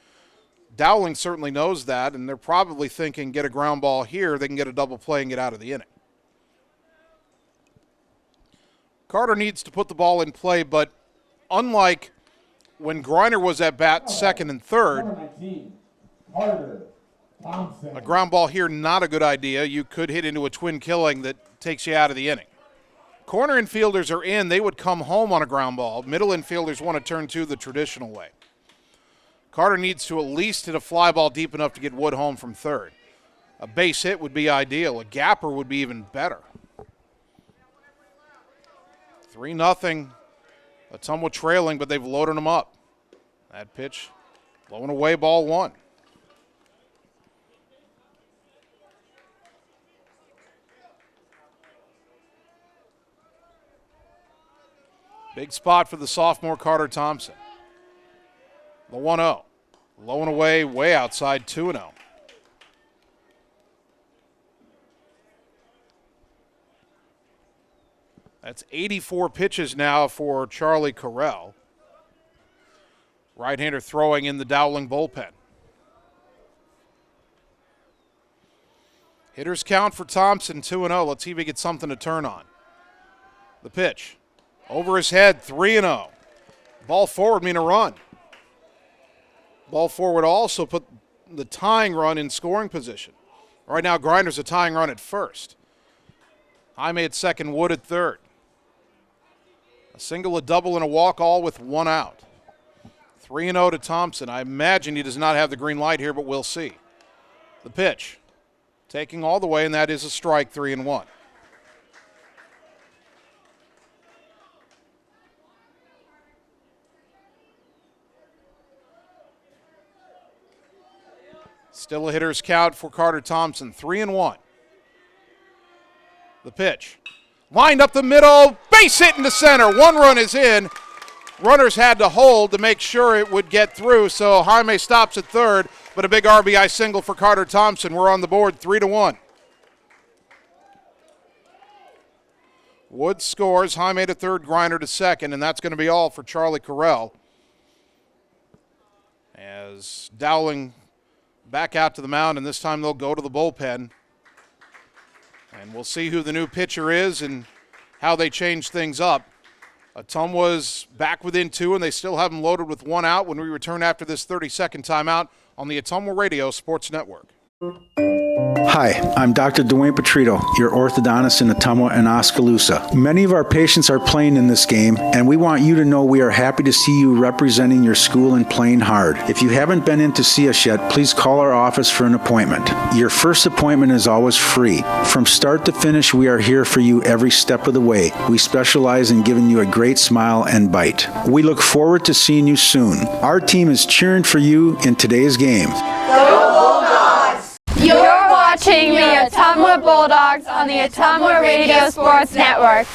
Dowling certainly knows that, and they're probably thinking, get a ground ball here, they can get a double play and get out of the inning. Carter needs to put the ball in play, but unlike when Greiner was at bat second and third, a ground ball here, not a good idea. You could hit into a twin killing that takes you out of the inning. Corner infielders are in. They would come home on a ground ball. Middle infielders want to turn to the traditional way. Carter needs to at least hit a fly ball deep enough to get Wood home from third. A base hit would be ideal. A gapper would be even better. 3-0. Ottumwa trailing, but they've loaded them up. That pitch, low and away, ball 1. Big spot for the sophomore Carter Thompson. The 1-0. Low and away, way outside, 2-0. That's 84 pitches now for Charlie Carrell. Right-hander throwing in the Dowling bullpen. Hitters count for Thompson, 2-0. Let's see if he gets something to turn on. The pitch. Over his head, 3-0. Ball forward mean a run. Ball forward also put the tying run in scoring position. Right now, Greiner's a tying run at first. Jaime at second, Wood at third. A single, a double, and a walk, all with one out. 3-0 to Thompson. I imagine he does not have the green light here, but we'll see. The pitch. Taking all the way, and that is a strike, 3-1. Still a hitter's count for Carter Thompson, 3-1. The pitch. Lined up the middle, base hit into center. One run is in. Runners had to hold to make sure it would get through, so Jaime stops at third, but a big RBI single for Carter Thompson. We're on the board, 3-1. Wood scores, Jaime to third, Greiner to second, and that's going to be all for Charlie Carrell. As Dowling back out to the mound, and this time they'll go to the bullpen. And we'll see who the new pitcher is and how they change things up. Ottumwa's back within 2, and they still have him loaded with 1 out when we return after this 30-second timeout on the Ottumwa Radio Sports Network. Hi, I'm Dr. Dwayne Petrito, your orthodontist in Ottumwa and Oskaloosa. Many of our patients are playing in this game, and we want you to know we are happy to see you representing your school and playing hard. If you haven't been in to see us yet, please call our office for an appointment. Your first appointment is always free. From start to finish, we are here for you every step of the way. We specialize in giving you a great smile and bite. We look forward to seeing you soon. Our team is cheering for you in today's game. Go Bulldogs! You're watching the Ottumwa Bulldogs on the Ottumwa Radio Sports Network.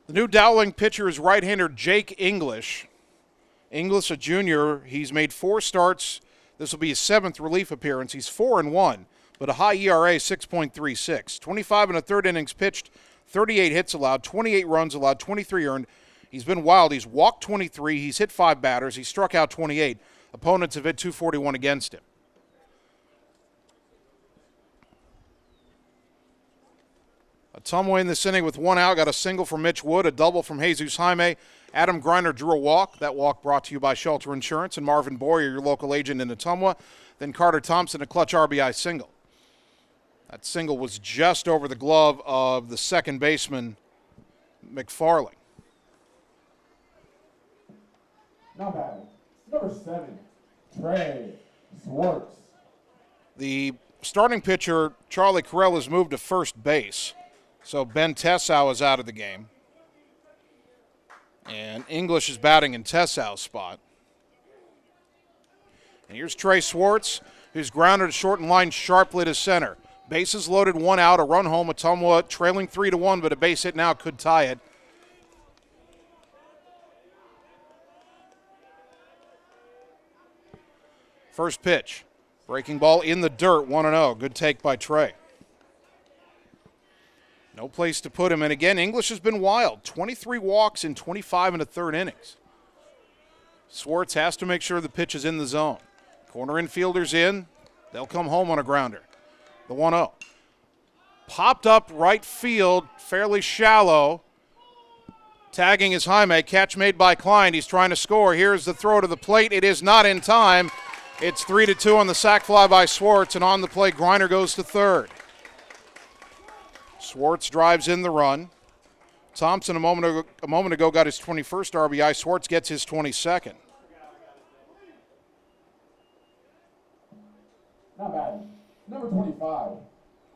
The new Dowling pitcher is right-hander Jake English. English, a junior, he's made 4 starts. This will be his 7th relief appearance. He's 4-1, but a high ERA, 6.36. 25 1/3 innings pitched, 38 hits allowed, 28 runs allowed, 23 earned. He's been wild. He's walked 23. He's hit 5 batters. He's struck out 28. Opponents have hit 241 against him. Ottumwa in this inning with 1 out, got a single from Mitch Wood, a double from Jesus Jaime. Adam Greiner drew a walk. That walk brought to you by Shelter Insurance and Marvin Boyer, your local agent in Ottumwa. Then Carter Thompson, a clutch RBI single. That single was just over the glove of the second baseman, McFarling. Now batting, number 7, Trey Swartz. The starting pitcher, Charlie Carrell, has moved to first base. So Ben Tessau is out of the game. And English is batting in Tessau's spot. And here's Trey Swartz, who's grounded a short and line sharply to center. Bases loaded, 1 out, a run home. Ottumwa trailing 3-1, but a base hit now could tie it. First pitch. Breaking ball in the dirt, 1-0. Good take by Trey. No place to put him. And again, English has been wild. 23 walks in 25 1/3 innings. Swartz has to make sure the pitch is in the zone. Corner infielders in. They'll come home on a grounder. The 1-0. Popped up right field, fairly shallow. Tagging is Jaime. Catch made by Klein. He's trying to score. Here's the throw to the plate. It is not in time. It's 3-2 on the sac fly by Swartz, and on the plate, Greiner goes to third. Swartz drives in the run. Thompson a moment ago got his 21st RBI. Swartz gets his 22nd. Now batting, number 25,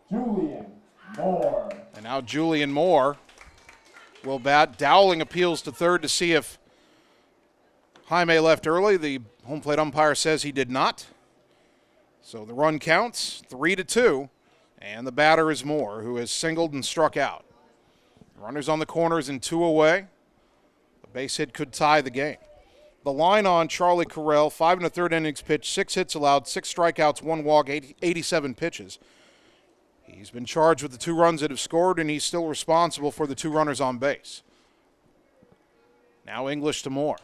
Julian Moore. And now Julian Moore will bat. Dowling appeals to third to see if Jaime left early. The home plate umpire says he did not. So the run counts, 3-2. And the batter is Moore, who has singled and struck out. Runners on the corners and 2 away. A base hit could tie the game. The line on Charlie Carrell, 5 1/3 innings pitched, 6 hits allowed, 6 strikeouts, 1 walk, 87 pitches. He's been charged with the 2 runs that have scored, and he's still responsible for the 2 runners on base. Now English to Moore.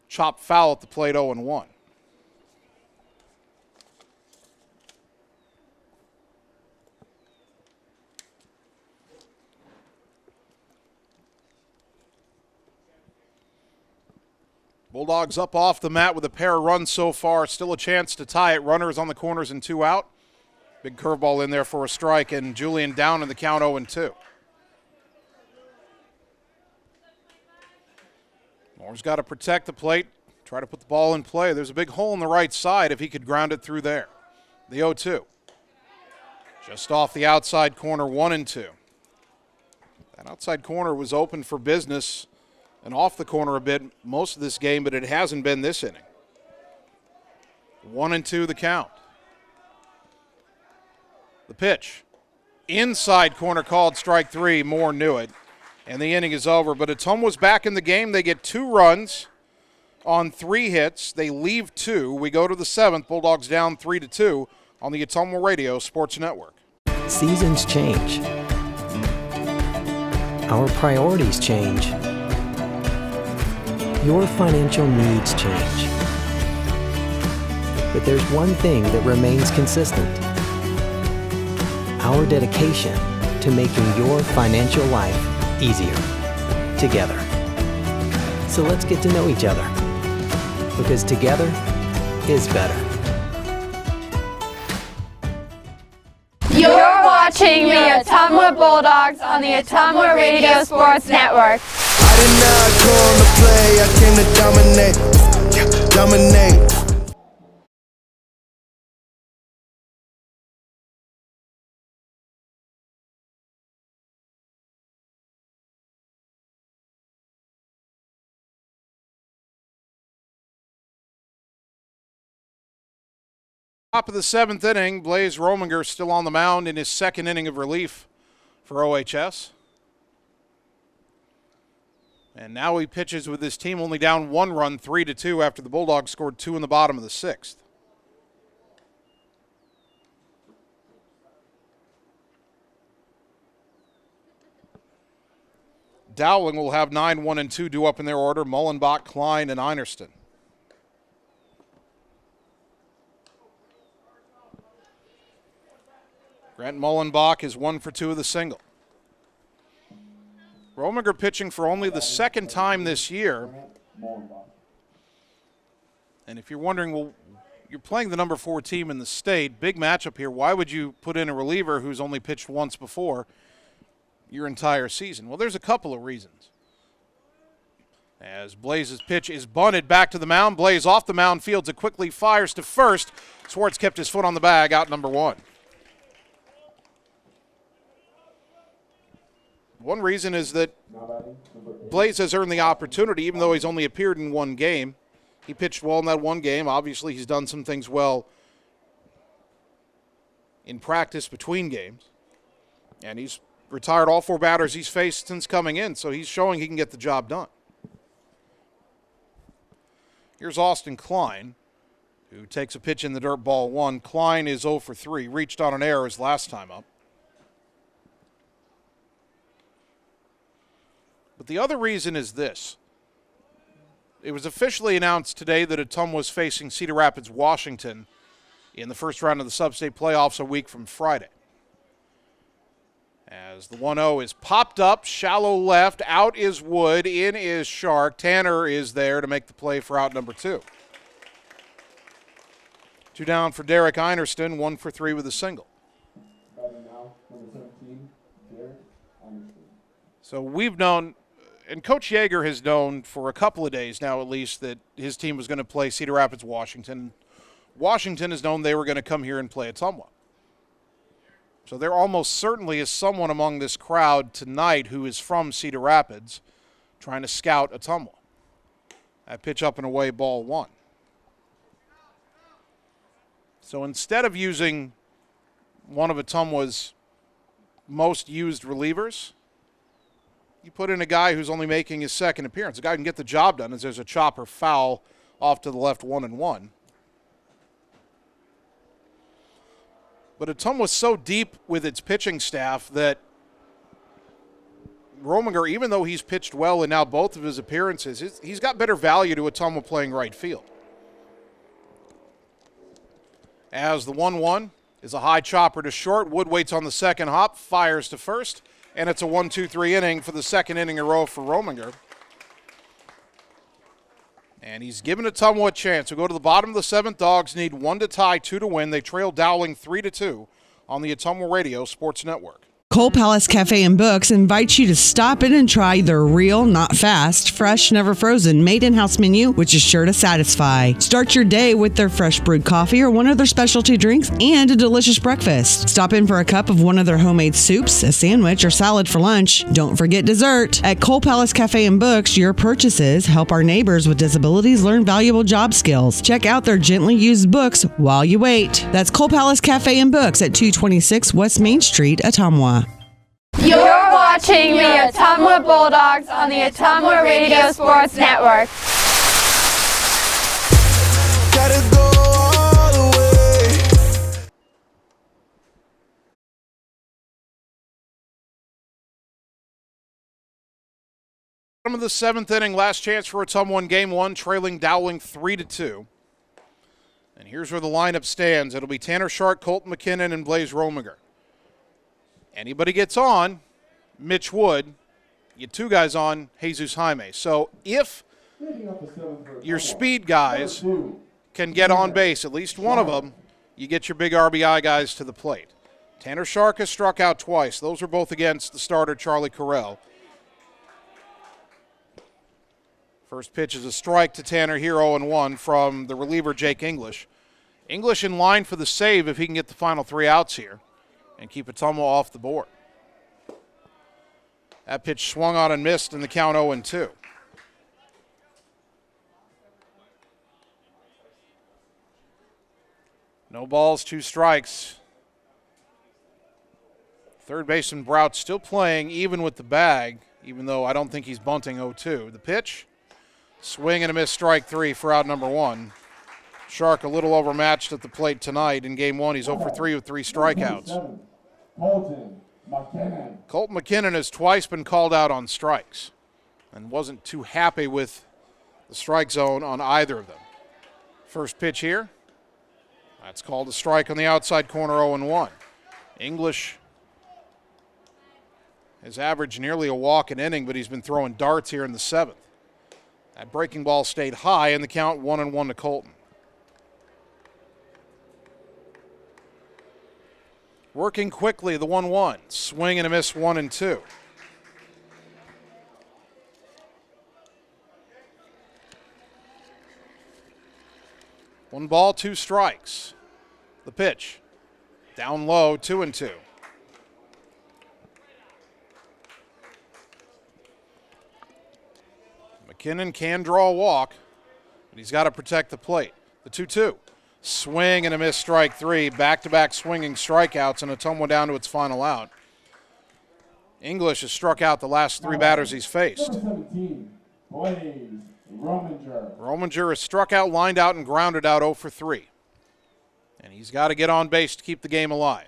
Chopped foul at the plate, 0-1. Bulldogs up off the mat with a pair of runs so far. Still a chance to tie it. Runners on the corners and 2 out. Big curveball in there for a strike, and Julian down in the count, 0-2. Moore's got to protect the plate, try to put the ball in play. There's a big hole in the right side if he could ground it through there. The 0-2. Just off the outside corner, 1-2. That outside corner was open for business and off the corner a bit most of this game, but it hasn't been this inning. 1-2 the count. The pitch. Inside corner called strike 3. Moore knew it. And the inning is over. But Ottumwa's back in the game. They get 2 runs on 3 hits. They leave 2. We go to the 7th. Bulldogs down 3-2 on the Ottumwa Radio Sports Network. Seasons change. Our priorities change. Your financial needs change. But there's one thing that remains consistent. Our dedication to making your financial life easier together. So let's get to know each other, because together is better. You're watching the Ottumwa Bulldogs on the Ottumwa Radio Sports Network. I did not come to play, I came to dominate. Top of the 7th inning, Blaze Rominger still on the mound in his 2nd inning of relief for OHS. And now he pitches with his team only down 1 run, 3-2, after the Bulldogs scored 2 in the bottom of the 6th. Dowling will have 9, 1, and 2 due up in their order. Mullenbach, Klein, and Einerston. Grant Mullenbach is 1 for 2 with a single. Rominger pitching for only the 2nd time this year. And if you're wondering, well, you're playing the number 4 team in the state, big matchup here. Why would you put in a reliever who's only pitched once before your entire season? Well, there's a couple of reasons. As Blaze's pitch is bunted back to the mound, Blaze off the mound, fields it quickly, fires to first. Swartz kept his foot on the bag, out number 1. One reason is that Blaze has earned the opportunity, even though he's only appeared in 1 game. He pitched well in that 1 game. Obviously, he's done some things well in practice between games. And he's retired all 4 batters he's faced since coming in, so he's showing he can get the job done. Here's Austin Klein, who takes a pitch in the dirt, ball 1. Klein is 0 for 3, reached on an error his last time up. But the other reason is this. It was officially announced today that Ottumwa was facing Cedar Rapids, Washington in the first round of the Sub-State playoffs a week from Friday. As the 1-0 is popped up, shallow left, out is Wood, in is Shark. Tanner is there to make the play for out number 2. 2 down for Derek Einerston, 1 for 3 with a single. So we've known, and Coach Yeager has known for a couple of days now at least, that his team was going to play Cedar Rapids, Washington. Washington has known they were going to come here and play Ottumwa. So there almost certainly is someone among this crowd tonight who is from Cedar Rapids trying to scout Ottumwa. That pitch up and away, ball 1. So instead of using one of Ottumwa's most used relievers, you put in a guy who's only making his 2nd appearance. A guy who can get the job done as there's a chopper foul off to the left, 1-1. But Ottumwa's so deep with its pitching staff that Rominger, even though he's pitched well in now both of his appearances, he's got better value to Ottumwa playing right field. As the 1-1 is a high chopper to short. Wood waits on the 2nd hop, fires to first, and it's a 1-2-3 inning for the 2nd inning in a row for Rominger. And he's given Ottumwa a chance. We go to the bottom of the 7th. Dogs need 1 to tie, 2 to win. They trail Dowling 3-2 on the Ottumwa Radio Sports Network. Cole Palace Cafe and Books invites you to stop in and try their real, not fast, fresh, never frozen, made in-house menu, which is sure to satisfy. Start your day with their fresh brewed coffee or one of their specialty drinks and a delicious breakfast. Stop in for a cup of one of their homemade soups, a sandwich, or salad for lunch. Don't forget dessert. At Cole Palace Cafe and Books, your purchases help our neighbors with disabilities learn valuable job skills. Check out their gently used books while you wait. That's Cole Palace Cafe and Books at 226 West Main Street, Ottumwa. You're watching the Ottumwa Bulldogs on the Ottumwa Radio Sports Network. Gotta go all the way. Bottom of the seventh inning, last chance for Ottumwa in game one, trailing Dowling 3-2. And here's where the lineup stands. It'll be Tanner Shark, Colton McKinnon, and Blaze Rominger. Anybody gets on, Mitch Wood, you two guys on, Jesus Jaime. So if your speed guys can get on base, at least one of them, you get your big RBI guys to the plate. Tanner Shark has struck out twice. Those are both against the starter, Charlie Carrell. First pitch is a strike to Tanner here, 0-1 from the reliever, Jake English. English in line for the save if he can get the final 3 outs here and keep Ottumwa off the board. That pitch swung on and missed in the count 0-2. No balls, 2 strikes. Third baseman Brout still playing even with the bag, even though I don't think he's bunting 0-2. The pitch, swing and a miss, strike 3 for out number 1. Shark a little overmatched at the plate tonight. In game 1, he's 0-3 with 3 strikeouts. Colton McKinnon has twice been called out on strikes and wasn't too happy with the strike zone on either of them. First pitch here, that's called a strike on the outside corner, 0-1. English has averaged nearly a walk an inning, but he's been throwing darts here in the 7th. That breaking ball stayed high in the count, 1-1 to Colton. Working quickly, the 1-1. Swing and a miss, 1-2. One ball, 2 strikes. The pitch. Down low, 2-2. McKinnon can draw a walk, but he's got to protect the plate. The 2-2. Swing and a miss, strike 3. Back-to-back swinging strikeouts, and Ottumwa down to its final out. English has struck out the last 3 batters he's faced. 17, Blaze Rominger. Rominger has struck out, lined out, and grounded out 0-3. And he's got to get on base to keep the game alive.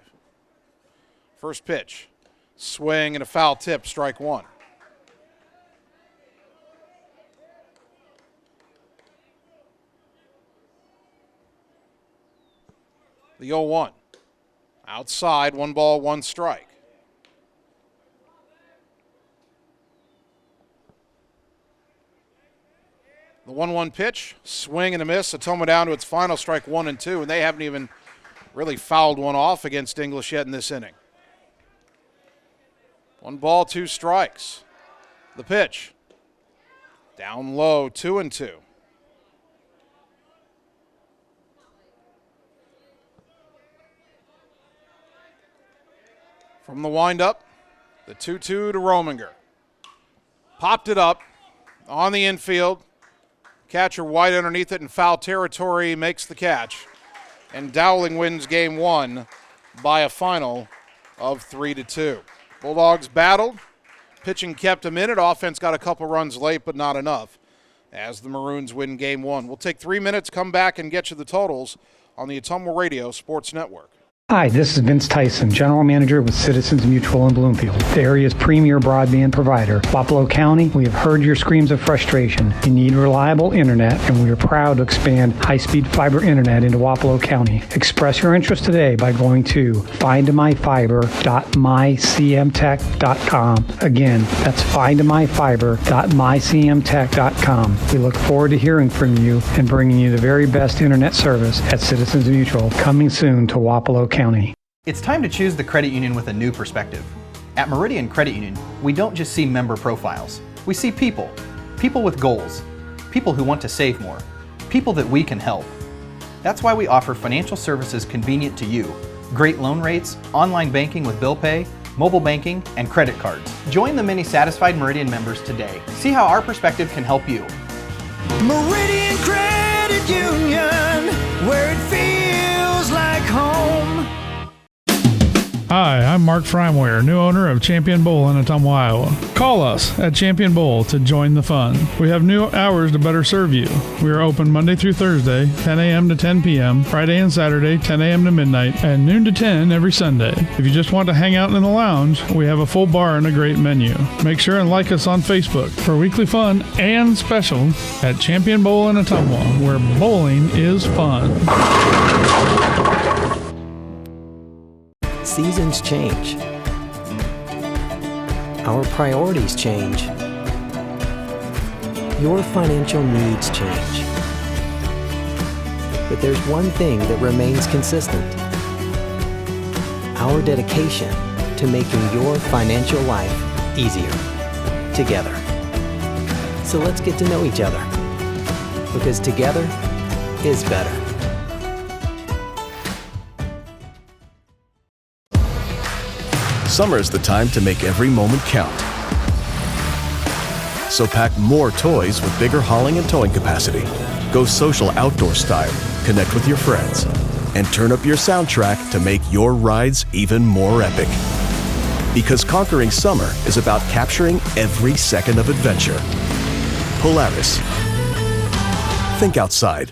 First pitch. Swing and a foul tip, strike 1. The 0-1. Outside, 1 ball, 1 strike. The 1-1 pitch, swing and a miss. Ottumwa down to its final, strike 1 and 2, and they haven't even really fouled one off against English yet in this inning. 1 ball, 2 strikes. The pitch, down low, 2-2. From the windup, the 2-2 to Rominger. Popped it up on the infield. Catcher wide underneath it in foul territory, makes the catch. And Dowling wins game 1 by a final of 3-2. Bulldogs battled. Pitching kept them in it. Offense got a couple runs late, but not enough, as the Maroons win game 1. We'll take 3 minutes, come back, and get you the totals on the Ottumwa Radio Sports Network. Hi, this is Vince Tyson, General Manager with Citizens Mutual in Bloomfield, the area's premier broadband provider. Wapello County, we have heard your screams of frustration. You need reliable internet, and we are proud to expand high-speed fiber internet into Wapello County. Express your interest today by going to findmyfiber.mycmtech.com. Again, that's findmyfiber.mycmtech.com. We look forward to hearing from you and bringing you the very best internet service at Citizens Mutual, coming soon to Wapello County. It's time to choose the credit union with a new perspective. At Meridian Credit Union, we don't just see member profiles. We see people. People with goals. People who want to save more. People that we can help. That's why we offer financial services convenient to you. Great loan rates, online banking with bill pay, mobile banking, and credit cards. Join the many satisfied Meridian members today. See how our perspective can help you. Meridian Credit Union, where it feels like home. Hi, I'm Mark Frimeware, new owner of Champion Bowl in Ottumwa, Iowa. Call us at Champion Bowl to join the fun. We have new hours to better serve you. We are open Monday through Thursday, 10 a.m. to 10 p.m., Friday and Saturday, 10 a.m. to midnight, and noon to 10 every Sunday. If you just want to hang out in the lounge, we have a full bar and a great menu. Make sure and like us on Facebook for weekly fun and special at Champion Bowl in Ottumwa, where bowling is fun. Seasons change. Our priorities change. Your financial needs change. But there's one thing that remains consistent: our dedication to making your financial life easier together. So let's get to know each other, because together is better. Summer is the time to make every moment count. So pack more toys with bigger hauling and towing capacity. Go social outdoor style, connect with your friends, and turn up your soundtrack to make your rides even more epic. Because conquering summer is about capturing every second of adventure. Polaris. Think outside.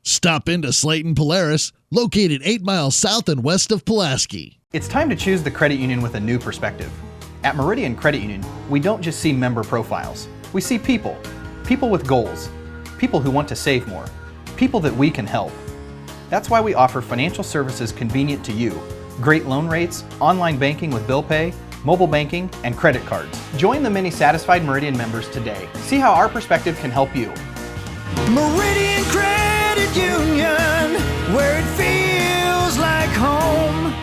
Stop into Slayton Polaris, located 8 miles south and west of Pulaski. It's time to choose the credit union with a new perspective. At Meridian Credit Union, we don't just see member profiles. We see people. People with goals. People who want to save more. People that we can help. That's why we offer financial services convenient to you. Great loan rates, online banking with bill pay, mobile banking, and credit cards. Join the many satisfied Meridian members today. See how our perspective can help you. Meridian Credit Union, where it feels like home.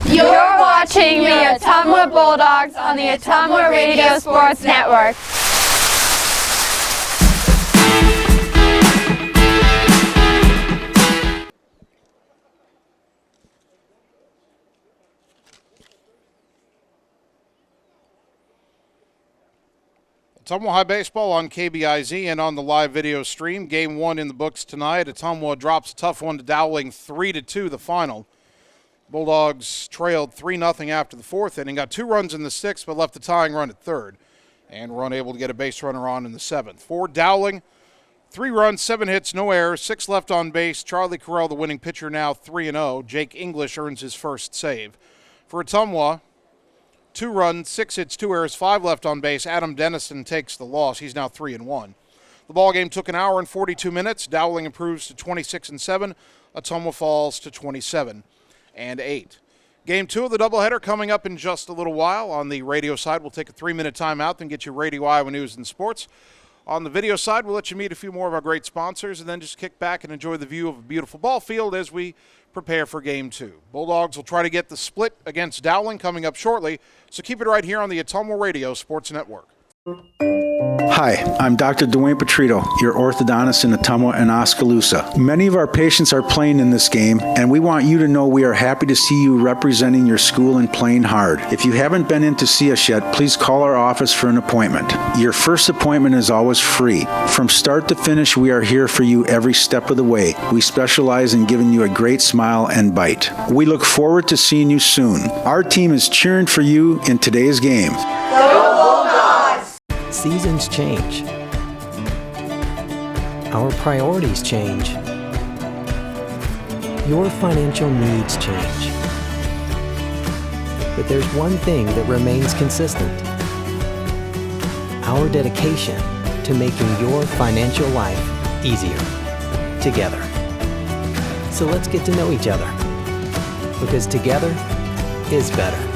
You're watching the Ottumwa Bulldogs on the Ottumwa Radio Sports Network. Ottumwa High Baseball on KBIZ and on the live video stream. Game 1 in the books tonight. Ottumwa drops a tough one to Dowling, 3-2 the final. Bulldogs trailed 3-0 after the fourth inning, got 2 runs in the sixth, but left the tying run at third, and were unable to get a base runner on in the seventh. For Dowling, 3 runs, 7 hits, no errors, 6 left on base. Charlie Carrell, the winning pitcher, now 3-0. Jake English earns his first save. For Ottumwa, 2 runs, 6 hits, 2 errors, 5 left on base. Adam Dennison takes the loss. He's now 3-1. The ballgame took an hour and 42 minutes. Dowling improves to 26-7. Ottumwa falls to 27-8. Game 2 of the doubleheader coming up in just a little while. On the radio side, we'll take a 3-minute timeout, then get you Radio Iowa News and Sports. On the video side, we'll let you meet a few more of our great sponsors and then just kick back and enjoy the view of a beautiful ball field as we prepare for Game 2. Bulldogs will try to get the split against Dowling coming up shortly, so keep it right here on the Ottumwa Radio Sports Network. Hi, I'm Dr. Dwayne Petrito, your orthodontist in Ottumwa and Oskaloosa. Many of our patients are playing in this game, and we want you to know we are happy to see you representing your school and playing hard. If you haven't been in to see us yet, please call our office for an appointment. Your first appointment is always free. From start to finish, we are here for you every step of the way. We specialize in giving you a great smile and bite. We look forward to seeing you soon. Our team is cheering for you in today's game. Seasons change. Our priorities change. Your financial needs change. But there's one thing that remains consistent: our dedication to making your financial life easier together. So let's get to know each other, because together is better.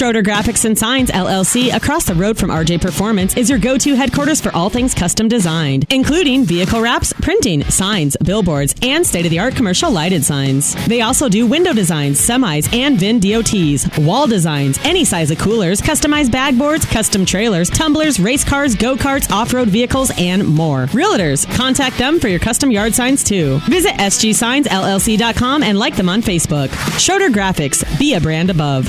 Schroeder Graphics and Signs, LLC, across the road from RJ Performance, is your go-to headquarters for all things custom designed, including vehicle wraps, printing, signs, billboards, and state-of-the-art commercial lighted signs. They also do window designs, semis, and VIN DOTs, wall designs, any size of coolers, customized bag boards, custom trailers, tumblers, race cars, go-karts, off-road vehicles, and more. Realtors, contact them for your custom yard signs too. Visit sgsignsllc.com and like them on Facebook. Schroeder Graphics, be a brand above.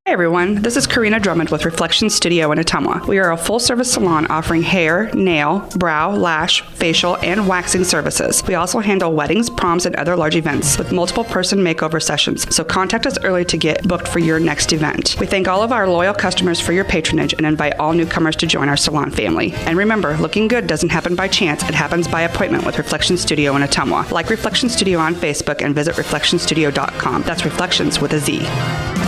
Hey everyone, this is Karina Drummond with Reflection Studio in Ottumwa. We are a full-service salon offering hair, nail, brow, lash, facial, and waxing services. We also handle weddings, proms, and other large events with multiple person makeover sessions, so contact us early to get booked for your next event. We thank all of our loyal customers for your patronage and invite all newcomers to join our salon family. And remember, looking good doesn't happen by chance, it happens by appointment with Reflection Studio in Ottumwa. Like Reflection Studio on Facebook and visit reflectionstudio.com. That's Reflections with a Z.